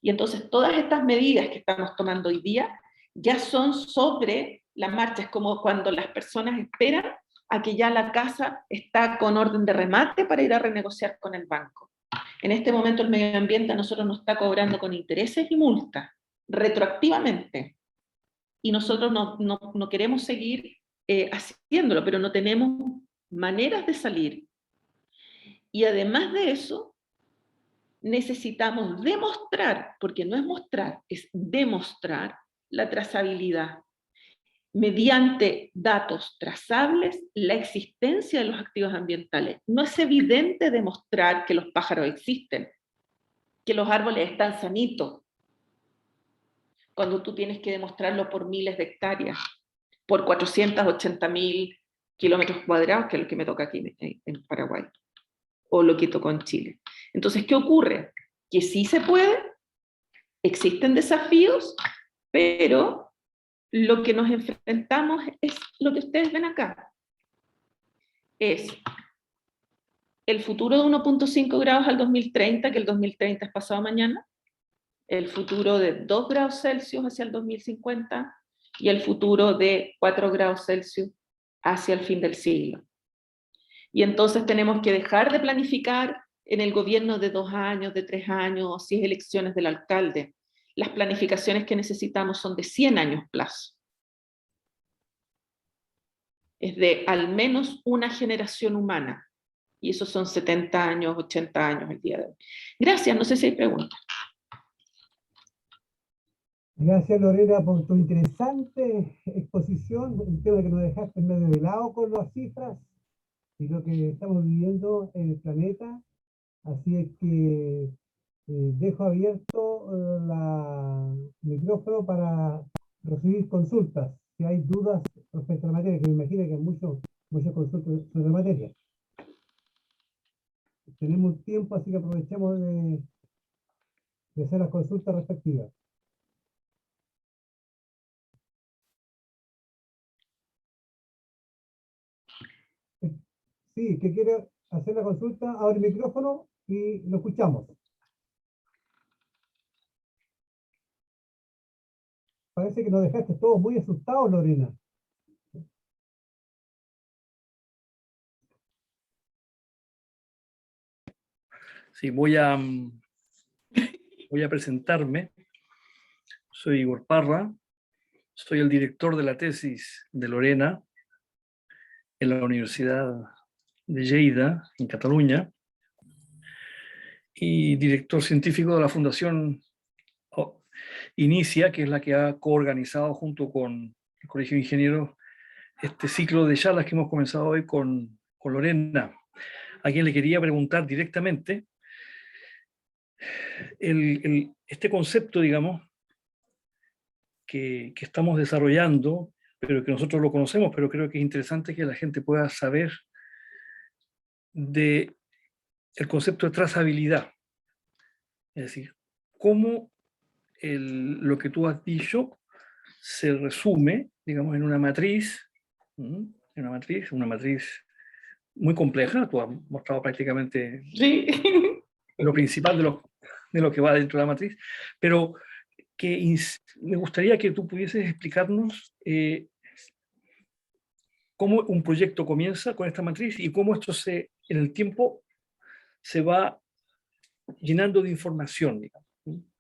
Y entonces todas estas medidas que estamos tomando hoy día ya son sobre la marcha. Es como cuando las personas esperan a que ya la casa está con orden de remate para ir a renegociar con el banco. En este momento el medio ambiente a nosotros nos está cobrando con intereses y multas, retroactivamente. Y nosotros no queremos seguir haciéndolo, pero no tenemos maneras de salir. Y además de eso, necesitamos demostrar, porque no es mostrar, es demostrar la trazabilidad mediante datos trazables, la existencia de los activos ambientales. No es evidente demostrar que los pájaros existen, que los árboles están sanitos, cuando tú tienes que demostrarlo por miles de hectáreas, por 480.000 kilómetros cuadrados, que es lo que me toca aquí en Paraguay, o lo que tocó en Chile. Entonces, ¿qué ocurre? Que sí se puede, existen desafíos, pero lo que nos enfrentamos es lo que ustedes ven acá. Es el futuro de 1.5 grados al 2030, que el 2030 es pasado mañana, el futuro de 2 grados Celsius hacia el 2050 y el futuro de 4 grados Celsius hacia el fin del siglo. Y entonces tenemos que dejar de planificar en el gobierno de 2 años, de 3 años, o si es elecciones del alcalde. Las planificaciones que necesitamos son de 100 años plazo. Es de al menos una generación humana. Y esos son 70 años, 80 años el día de hoy. Gracias, no sé si hay preguntas. Gracias, Lorena, por tu interesante exposición, un tema que nos dejaste en medio de lado con las cifras y lo que estamos viviendo en el planeta. Así es que dejo abierto el micrófono para recibir consultas. Si hay dudas respecto a la materia, que me imagino que hay muchas consultas sobre la materia. Tenemos tiempo, así que aprovechemos de hacer las consultas respectivas. Sí, que quiere hacer la consulta, abre el micrófono y lo escuchamos. Parece que nos dejaste todos muy asustados, Lorena. Sí, voy a presentarme. Soy Igor Parra, soy el director de la tesis de Lorena en la Universidad de Lleida, en Cataluña, y director científico de la Fundación Inicia, que es la que ha coorganizado junto con el Colegio de Ingenieros este ciclo de charlas que hemos comenzado hoy con Lorena, a quien le quería preguntar directamente este concepto, digamos, que estamos desarrollando pero que nosotros lo conocemos, pero creo que es interesante que la gente pueda saber de el concepto de trazabilidad. Es decir, cómo lo que tú has dicho se resume, digamos, en una matriz, una matriz muy compleja. Tú has mostrado prácticamente Sí. lo principal de lo que va dentro de la matriz, pero que me gustaría que tú pudieses explicarnos cómo un proyecto comienza con esta matriz y cómo esto en el tiempo se va llenando de información, digamos.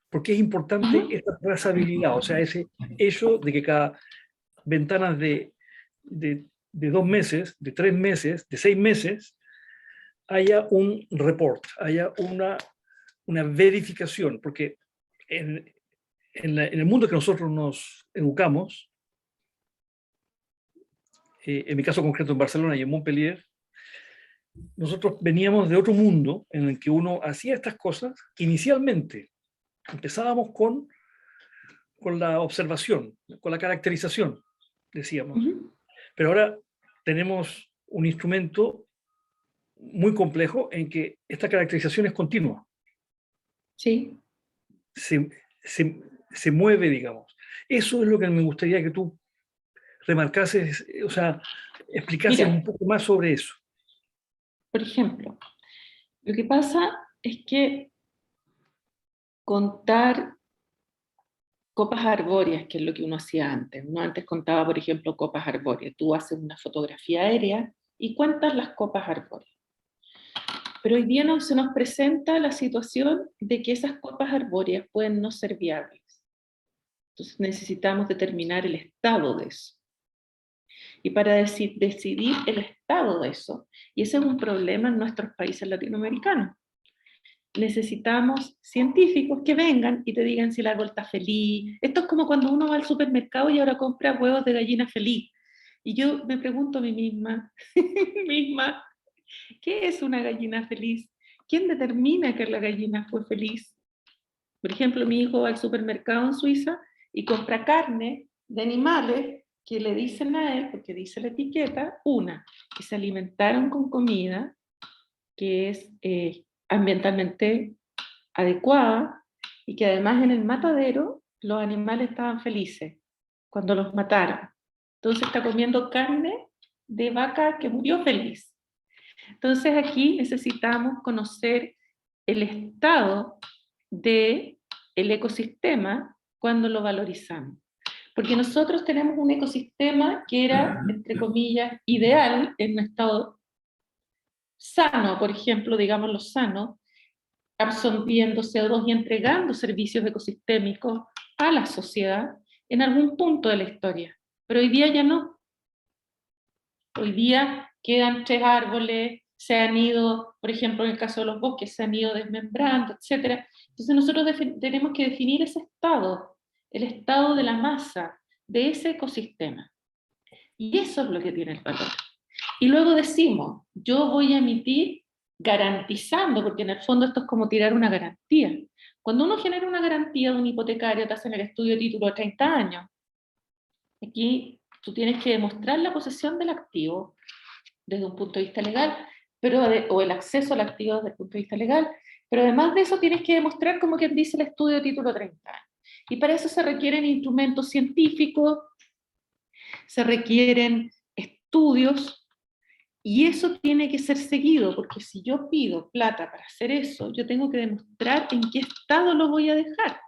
Porque es importante esta trazabilidad, o sea, ese hecho de que cada ventana de 2 meses, de 3 meses, de 6 meses, haya un report, haya una verificación, porque en el mundo que nosotros nos educamos, en mi caso concreto en Barcelona y en Montpellier, nosotros veníamos de otro mundo en el que uno hacía estas cosas. Inicialmente empezábamos con la observación, con la caracterización, decíamos. Pero ahora tenemos un instrumento muy complejo en que esta caracterización es continua. Sí. Se mueve, digamos. Eso es lo que me gustaría que tú remarcases, o sea, explicases un poco más sobre eso. Por ejemplo, lo que pasa es que contar copas arbóreas, que es lo que uno hacía antes. Uno antes contaba, por ejemplo, copas arbóreas. Tú haces una fotografía aérea y cuentas las copas arbóreas. Pero hoy día se nos presenta la situación de que esas copas arbóreas pueden no ser viables. Entonces necesitamos determinar el estado de eso. Y para decidir el estado de eso, y ese es un problema en nuestros países latinoamericanos, necesitamos científicos que vengan y te digan si el árbol está feliz. Esto es como cuando uno va al supermercado y ahora compra huevos de gallina feliz. Y yo me pregunto a mí misma, ¿qué es una gallina feliz? ¿Quién determina que la gallina fue feliz? Por ejemplo, mi hijo va al supermercado en Suiza y compra carne de animales que le dicen a él, porque dice la etiqueta, que se alimentaron con comida que es ambientalmente adecuada y que además en el matadero los animales estaban felices cuando los mataron. Entonces está comiendo carne de vaca que murió feliz. Entonces aquí necesitamos conocer el estado del ecosistema cuando lo valorizamos. Porque nosotros tenemos un ecosistema que era, entre comillas, ideal en un estado sano, por ejemplo, digámoslo sano, absorbiendo CO2 y entregando servicios ecosistémicos a la sociedad en algún punto de la historia. Pero hoy día ya no. Hoy día quedan 3 árboles, se han ido, por ejemplo, en el caso de los bosques, se han ido desmembrando, etc. Entonces nosotros tenemos que definir ese estado, el estado de la masa, de ese ecosistema. Y eso es lo que tiene el valor. Y luego decimos, yo voy a emitir garantizando, porque en el fondo esto es como tirar una garantía. Cuando uno genera una garantía de un hipotecario, te hacen el estudio de título de 30 años. Aquí tú tienes que demostrar la posesión del activo desde un punto de vista legal, o el acceso al activo desde el punto de vista legal, pero además de eso tienes que demostrar, como quien dice, el estudio de título de 30 años. Y para eso se requieren instrumentos científicos, se requieren estudios, y eso tiene que ser seguido, porque si yo pido plata para hacer eso, yo tengo que demostrar en qué estado lo voy a dejar,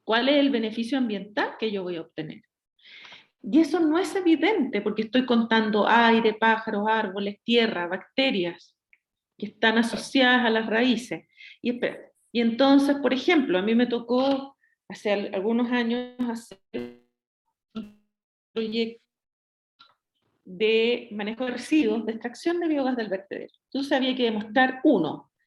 cuál es el beneficio ambiental que yo voy a obtener. Y eso no es evidente, porque estoy contando aire, pájaros, árboles, tierra, bacterias, que están asociadas a las raíces. Y entonces, por ejemplo, a mí me tocó hace algunos años hacer un proyecto de manejo de residuos, de extracción de biogás del vertedero. Entonces había que demostrar,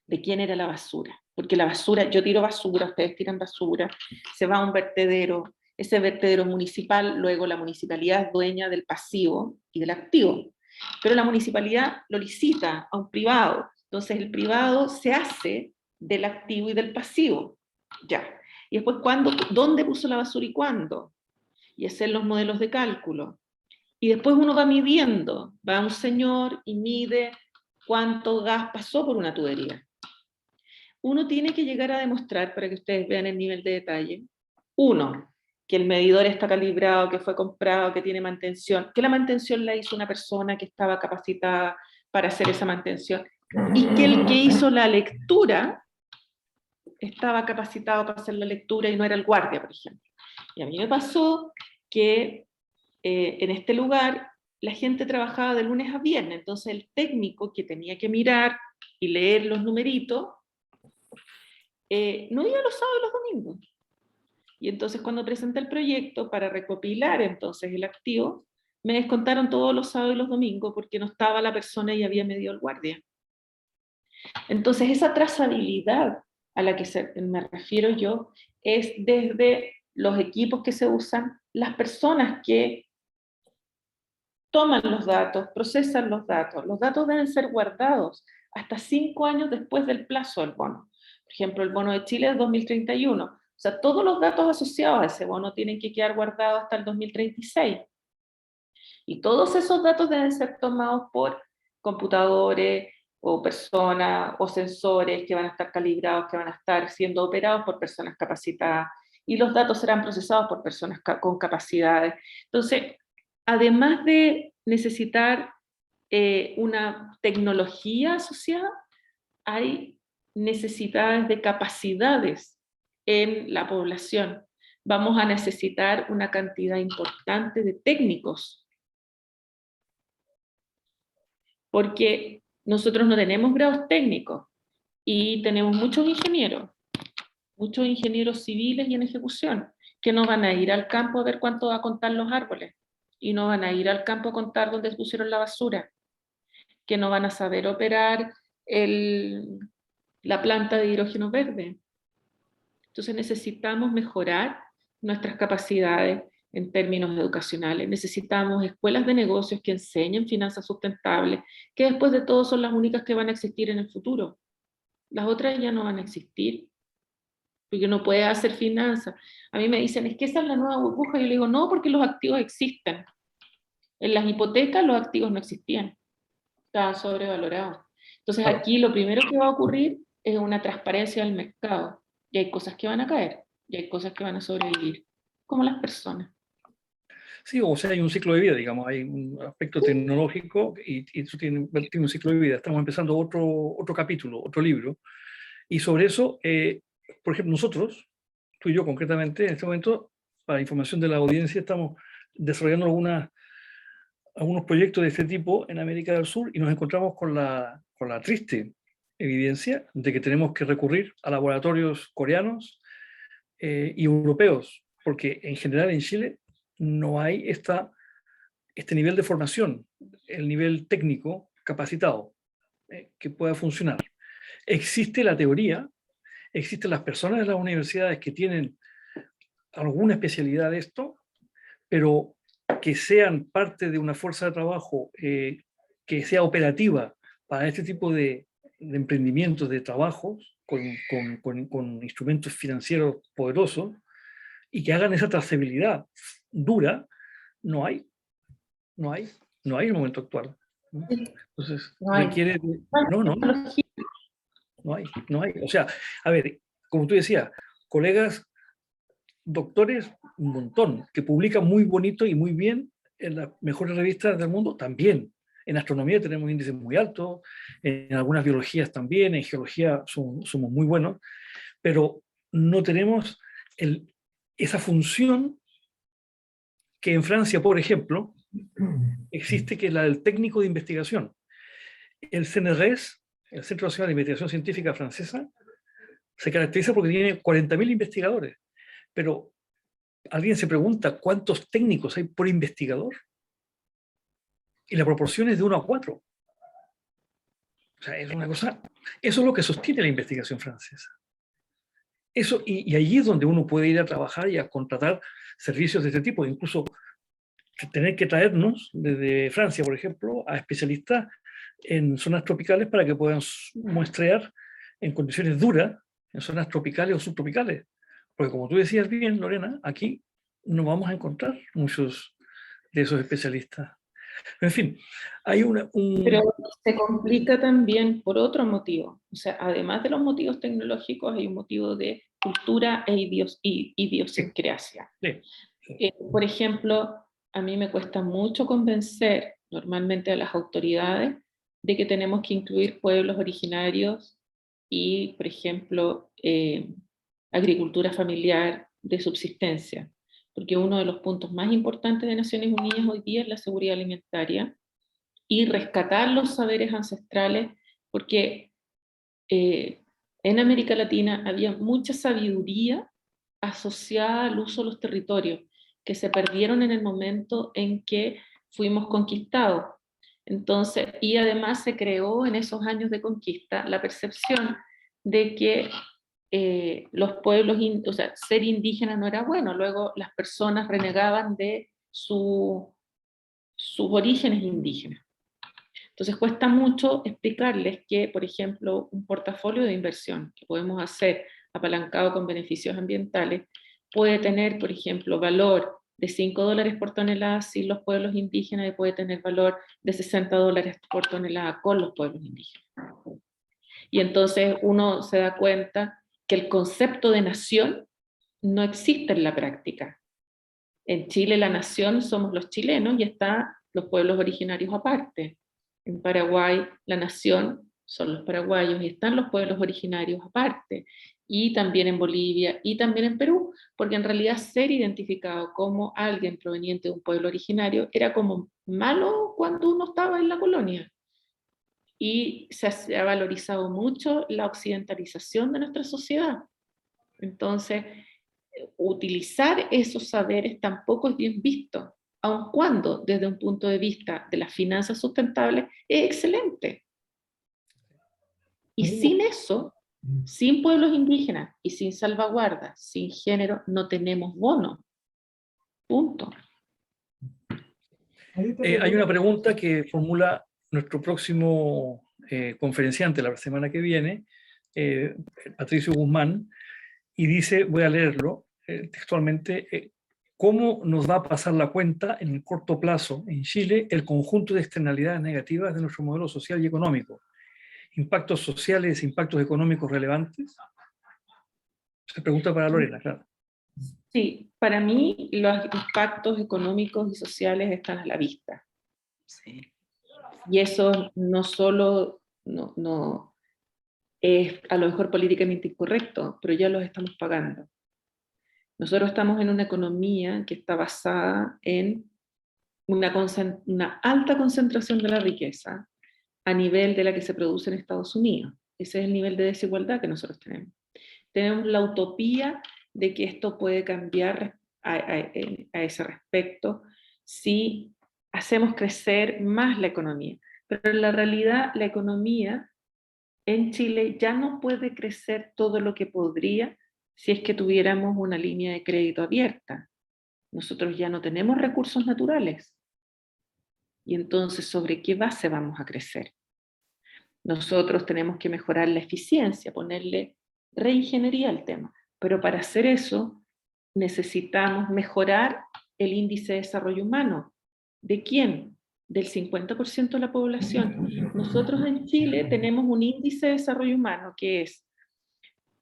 de quién era la basura, porque la basura, yo tiro basura, ustedes tiran basura, se va a un vertedero, ese vertedero municipal, luego la municipalidad es dueña del pasivo y del activo, pero la municipalidad lo licita a un privado, entonces el privado se hace del activo y del pasivo, ya. Y después, ¿dónde puso la basura y cuándo? Y hacer los modelos de cálculo. Y después uno va midiendo, va un señor y mide cuánto gas pasó por una tubería. Uno tiene que llegar a demostrar, para que ustedes vean el nivel de detalle, uno, que el medidor está calibrado, que fue comprado, que tiene mantención, que la mantención la hizo una persona que estaba capacitada para hacer esa mantención, y que el que hizo la lectura estaba capacitado para hacer la lectura y no era el guardia, por ejemplo. Y a mí me pasó que en este lugar la gente trabajaba de lunes a viernes, entonces el técnico que tenía que mirar y leer los numeritos no iba los sábados y los domingos. Y entonces cuando presenté el proyecto para recopilar entonces el activo, me descontaron todos los sábados y los domingos porque no estaba la persona y había medido el guardia. Entonces esa trazabilidad a la que me refiero yo es desde los equipos que se usan, las personas que toman los datos, procesan los datos deben ser guardados hasta 5 años después del plazo del bono. Por ejemplo, el bono de Chile es 2031. O sea, todos los datos asociados a ese bono tienen que quedar guardados hasta el 2036. Y todos esos datos deben ser tomados por computadores o personas o sensores que van a estar calibrados, que van a estar siendo operados por personas capacitadas. Y los datos serán procesados por personas con capacidades. Entonces, además de necesitar una tecnología asociada, hay necesidades de capacidades en la población. Vamos a necesitar una cantidad importante de técnicos, porque nosotros no tenemos grados técnicos y tenemos muchos ingenieros civiles y en ejecución, que no van a ir al campo a ver cuánto va a contar los árboles, y no van a ir al campo a contar dónde pusieron la basura, que no van a saber operar la planta de hidrógeno verde. Entonces necesitamos mejorar nuestras capacidades en términos educacionales. Necesitamos escuelas de negocios que enseñen finanzas sustentables, que después de todo son las únicas que van a existir en el futuro. Las otras ya no van a existir, porque no puedes hacer finanzas. A mí me dicen, es que esa es la nueva burbuja. Yo le digo, no, porque los activos existen. En las hipotecas los activos no existían, estaban sobrevalorados. Entonces aquí lo primero que va a ocurrir es una transparencia del mercado, y hay cosas que van a caer, y hay cosas que van a sobrevivir, como las personas. Sí, o sea, hay un ciclo de vida, digamos, hay un aspecto tecnológico y eso tiene un ciclo de vida. Estamos empezando otro capítulo, otro libro, y sobre eso, por ejemplo, nosotros, tú y yo concretamente, en este momento, para información de la audiencia, estamos desarrollando algunos proyectos de este tipo en América del Sur y nos encontramos con la triste evidencia de que tenemos que recurrir a laboratorios coreanos y europeos, porque en general en Chile no hay este nivel de formación, el nivel técnico capacitado que pueda funcionar. Existe la teoría, existen las personas de las universidades que tienen alguna especialidad de esto, pero que sean parte de una fuerza de trabajo que sea operativa para este tipo de emprendimientos, de trabajos, con instrumentos financieros poderosos, y que hagan esa trazabilidad dura, no hay en el momento actual. Entonces, No hay. requiere... No hay. O sea, a ver, como tú decías, colegas doctores, un montón, que publican muy bonito y muy bien en las mejores revistas del mundo también. En astronomía tenemos índices muy altos, en algunas biologías también, en geología somos muy buenos, pero no tenemos esa función que en Francia, por ejemplo, existe, que es la del técnico de investigación. El CNRS, el Centro Nacional de Investigación Científica Francesa, se caracteriza porque tiene 40.000 investigadores, pero alguien se pregunta cuántos técnicos hay por investigador y la proporción es de 1 a 4. O sea, es una cosa, eso es lo que sostiene la investigación francesa. Eso, y allí es donde uno puede ir a trabajar y a contratar servicios de este tipo, incluso tener que traernos desde Francia, por ejemplo, a especialistas en zonas tropicales para que puedan muestrear en condiciones duras, en zonas tropicales o subtropicales. Porque como tú decías bien, Lorena, aquí no vamos a encontrar muchos de esos especialistas. En fin, hay Pero se complica también por otro motivo. O sea, además de los motivos tecnológicos, hay un motivo de cultura e idiosincrasia. Sí. Por ejemplo, a mí me cuesta mucho convencer normalmente a las autoridades de que tenemos que incluir pueblos originarios y, por ejemplo, agricultura familiar de subsistencia, porque uno de los puntos más importantes de Naciones Unidas hoy día es la seguridad alimentaria y rescatar los saberes ancestrales, porque en América Latina había mucha sabiduría asociada al uso de los territorios, que se perdieron en el momento en que fuimos conquistados. Entonces, y además se creó en esos años de conquista la percepción de que los pueblos, o sea, ser indígena no era bueno. Luego las personas renegaban de sus orígenes indígenas. Entonces cuesta mucho explicarles que, por ejemplo, un portafolio de inversión que podemos hacer apalancado con beneficios ambientales puede tener, por ejemplo, valor de $5 por tonelada sin los pueblos indígenas y puede tener valor de $60 por tonelada con los pueblos indígenas. Y entonces uno se da cuenta que el concepto de nación no existe en la práctica. En Chile la nación somos los chilenos y están los pueblos originarios aparte. En Paraguay la nación son los paraguayos y están los pueblos originarios aparte. Y también en Bolivia y también en Perú, porque en realidad ser identificado como alguien proveniente de un pueblo originario era como malo cuando uno estaba en la colonia. Y se ha valorizado mucho la occidentalización de nuestra sociedad. Entonces, utilizar esos saberes tampoco es bien visto, aun cuando desde un punto de vista de las finanzas sustentables es excelente. Y sin eso, sin pueblos indígenas y sin salvaguardas, sin género, no tenemos bono. Punto. Hay una pregunta que formula nuestro próximo conferenciante la semana que viene, Patricio Guzmán, y dice, voy a leerlo textualmente, ¿cómo nos va a pasar la cuenta en el corto plazo en Chile el conjunto de externalidades negativas de nuestro modelo social y económico? ¿Impactos sociales, impactos económicos relevantes? Se pregunta para Lorena, claro. Sí, para mí los impactos económicos y sociales están a la vista. Sí. Y eso no solo no es a lo mejor políticamente incorrecto, pero ya los estamos pagando. Nosotros estamos en una economía que está basada en una alta concentración de la riqueza a nivel de la que se produce en Estados Unidos. Ese es el nivel de desigualdad que nosotros tenemos. Tenemos la utopía de que esto puede cambiar a ese respecto si hacemos crecer más la economía. Pero en la realidad, la economía en Chile ya no puede crecer todo lo que podría si es que tuviéramos una línea de crédito abierta. Nosotros ya no tenemos recursos naturales. Y entonces, ¿sobre qué base vamos a crecer? Nosotros tenemos que mejorar la eficiencia, ponerle reingeniería al tema. Pero para hacer eso, necesitamos mejorar el índice de desarrollo humano. ¿De quién? Del 50% de la población. Nosotros en Chile tenemos un índice de desarrollo humano que es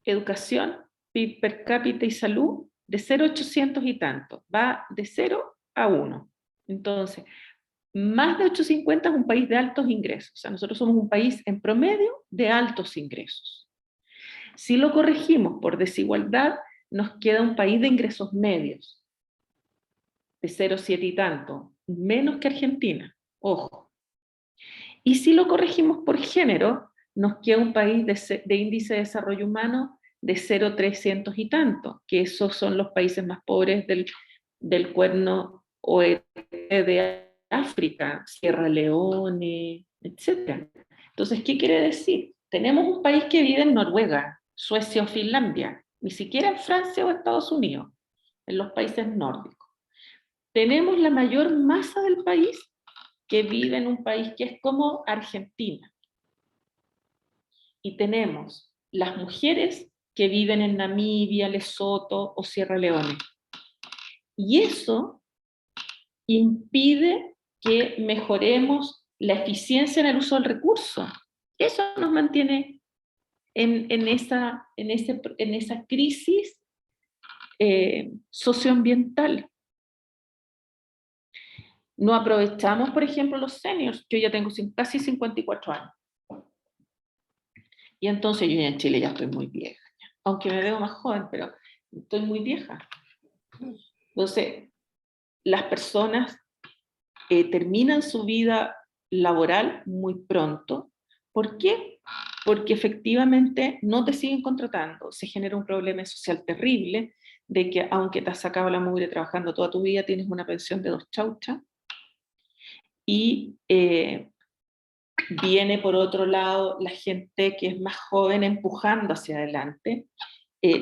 educación, PIB per cápita y salud de 0,800 y tanto. Va de 0 a 1. Entonces, más de 850 es un país de altos ingresos. O sea, nosotros somos un país en promedio de altos ingresos. Si lo corregimos por desigualdad, nos queda un país de ingresos medios, de 0,7 y tanto, menos que Argentina, ojo. Y si lo corregimos por género, nos queda un país de índice de desarrollo humano de 0,300 y tanto, que esos son los países más pobres del cuerno oeste de África, Sierra Leone, etc. Entonces, ¿qué quiere decir? Tenemos un país que vive en Noruega, Suecia o Finlandia, ni siquiera en Francia o Estados Unidos, en los países nórdicos. Tenemos la mayor masa del país que vive en un país que es como Argentina. Y tenemos las mujeres que viven en Namibia, Lesoto o Sierra Leone. Y eso impide que mejoremos la eficiencia en el uso del recurso. Eso nos mantiene en esa crisis socioambiental. No aprovechamos, por ejemplo, los seniors. Yo ya tengo casi 54 años. Y entonces yo ya en Chile ya estoy muy vieja. Aunque me veo más joven, pero estoy muy vieja. Entonces, las personas terminan su vida laboral muy pronto. ¿Por qué? Porque efectivamente no te siguen contratando. Se genera un problema social terrible de que aunque te has sacado la mugre trabajando toda tu vida, tienes una pensión de 2 chauchas. Y viene por otro lado la gente que es más joven empujando hacia adelante,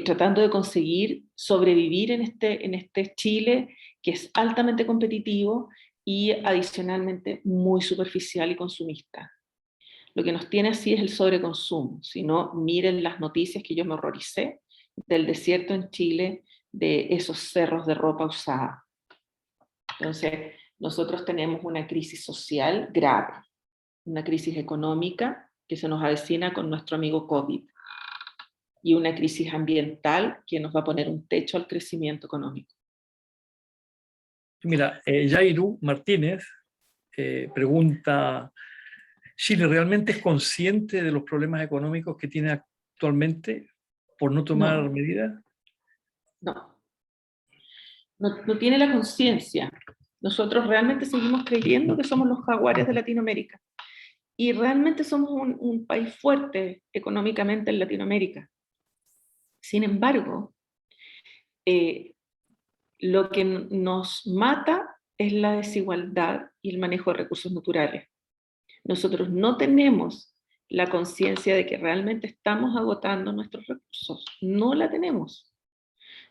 tratando de conseguir sobrevivir en este Chile que es altamente competitivo y adicionalmente muy superficial y consumista. Lo que nos tiene así es el sobreconsumo. Si no, miren las noticias que yo me horroricé del desierto en Chile, de esos cerros de ropa usada. Entonces, nosotros tenemos una crisis social grave, una crisis económica que se nos avecina con nuestro amigo COVID, y una crisis ambiental que nos va a poner un techo al crecimiento económico. Mira, Jairu Martínez pregunta, ¿Chile realmente es consciente de los problemas económicos que tiene actualmente por no tomar medidas? No tiene la conciencia. Nosotros realmente seguimos creyendo que somos los jaguares de Latinoamérica. Y realmente somos un país fuerte económicamente en Latinoamérica. Sin embargo, lo que nos mata es la desigualdad y el manejo de recursos naturales. Nosotros no tenemos la conciencia de que realmente estamos agotando nuestros recursos. No la tenemos.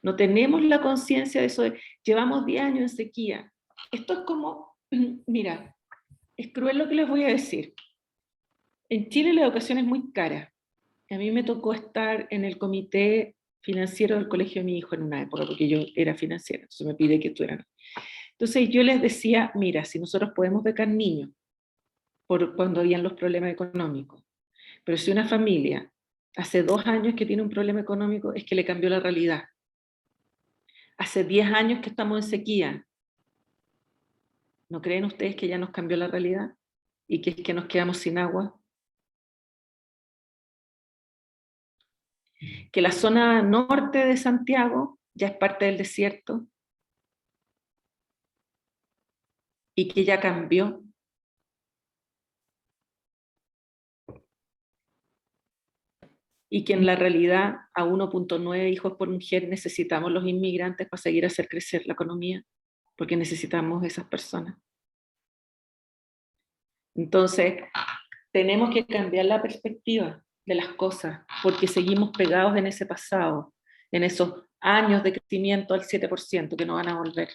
No tenemos la conciencia de eso de llevamos 10 años en sequía. Esto es como, mira, es cruel lo que les voy a decir. En Chile la educación es muy cara. A mí me tocó estar en el comité financiero del colegio de mi hijo en una época, porque yo era financiera, entonces me pide que estuvieran. Entonces yo les decía, mira, si nosotros podemos becar niños por cuando habían los problemas económicos, pero si una familia hace 2 años que tiene un problema económico, es que le cambió la realidad. Hace 10 años que estamos en sequía. ¿No creen ustedes que ya nos cambió la realidad? ¿Y que es que nos quedamos sin agua? Que la zona norte de Santiago ya es parte del desierto y que ya cambió. Y que en la realidad a 1.9 hijos por mujer necesitamos los inmigrantes para seguir hacer crecer la economía, porque necesitamos esas personas. Entonces, tenemos que cambiar la perspectiva de las cosas, porque seguimos pegados en ese pasado, en esos años de crecimiento al 7% que no van a volver.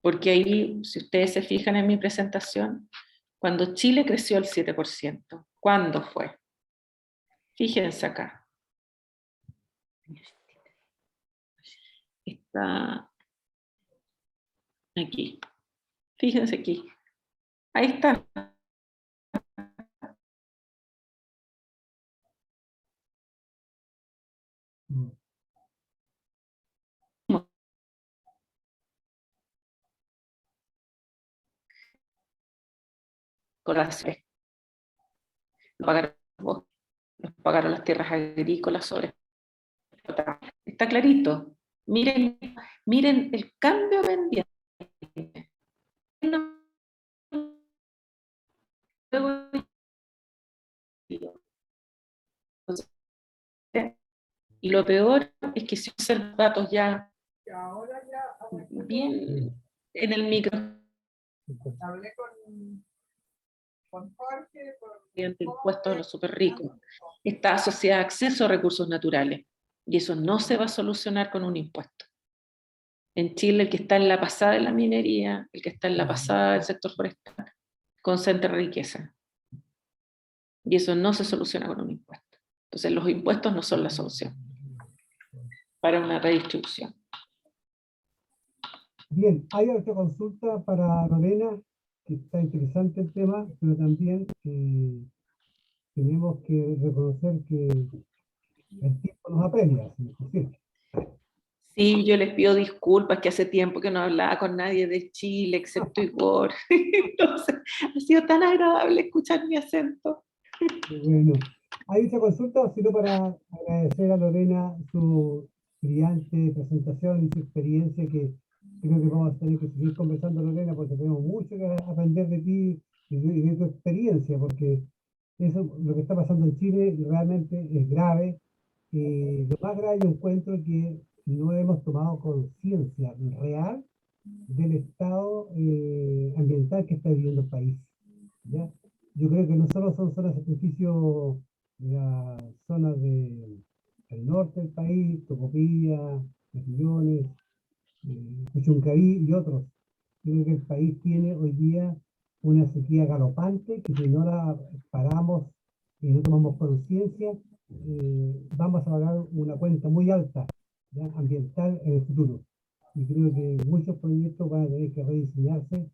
Porque ahí, si ustedes se fijan en mi presentación, cuando Chile creció al 7%, ¿cuándo fue? Fíjense acá. Está aquí. Fíjense aquí. Ahí está. Corazones. Lo pagaron vos. Los pagaron las tierras agrícolas sobre. Está clarito. Miren, miren el cambio pendiente. Y lo peor es que si usan datos ya bien en el micro. Hablé con Jorge, mediante impuestos a los súper ricos. Está asociada a acceso a recursos naturales. Y eso no se va a solucionar con un impuesto. En Chile, el que está en la pasada de la minería, el que está en la pasada del sector forestal, concentra riqueza. Y eso no se soluciona con un impuesto. Entonces, los impuestos no son la solución para una redistribución. Bien, hay otra consulta para Lorena, que está interesante el tema, pero también tenemos que reconocer que el tiempo nos apremia, ¿sí? Sí, yo les pido disculpas, que hace tiempo que no hablaba con nadie de Chile, excepto Igor. Entonces, ha sido tan agradable escuchar mi acento. Bueno, hay otra consulta, sino para agradecer a Lorena su brillante presentación y su experiencia, que creo que vamos a tener que seguir conversando, Lorena, porque tenemos mucho que aprender de ti y de tu experiencia, porque eso, lo que está pasando en Chile realmente es grave. Lo más grave yo encuentro que no hemos tomado conciencia real del estado ambiental que está viviendo el país, ¿ya? Yo creo que no solo son zonas de sacrificio, las zonas del norte del país, Tocopilla, Mejillones, Puchuncaví y otros. Yo creo que el país tiene hoy día una sequía galopante que si no la paramos y no tomamos conciencia, vamos a pagar una cuenta muy alta, ¿ya?, ambiental en el futuro. Y creo que muchos proyectos van a tener que rediseñarse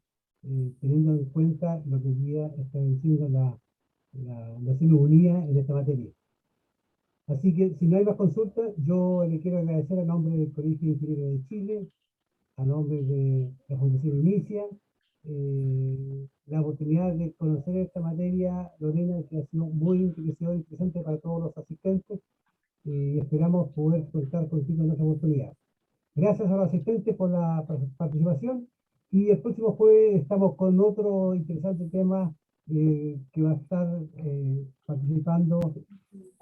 teniendo en cuenta lo que hoy día está diciendo la Naciones Unidas en esta materia. Así que si no hay más consultas, yo le quiero agradecer a nombre del Colegio de Ingenieros de Chile, a nombre de la Fundación Inicia, la oportunidad de conocer esta materia, Lorena, que ha sido muy interesante para todos los asistentes, y esperamos poder contar contigo en otra oportunidad. Gracias a los asistentes por la participación, y el próximo jueves estamos con otro interesante tema que va a estar participando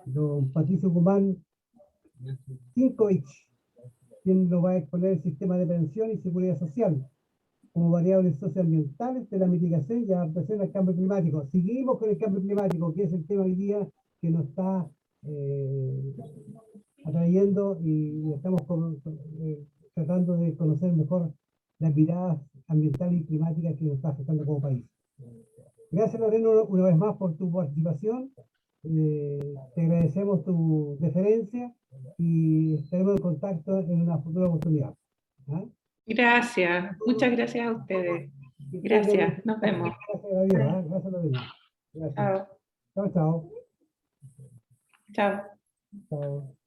don Patricio Guzmán Cinkovich, quien nos va a exponer el sistema de pensión y seguridad social como variables socioambientales de la mitigación y adaptación al cambio climático. Seguimos con el cambio climático, que es el tema hoy día que nos está atrayendo, y estamos tratando de conocer mejor las miradas ambientales y climáticas que nos está afectando como país. Gracias, Lorena, una vez más por tu participación. Te agradecemos tu deferencia y estaremos en contacto en una futura oportunidad. ¿Ah? Gracias, muchas gracias a ustedes. Gracias, nos vemos. Gracias, Lorena. Gracias, Lorena. Gracias. Chao. Chao, chao. Chao. Chao.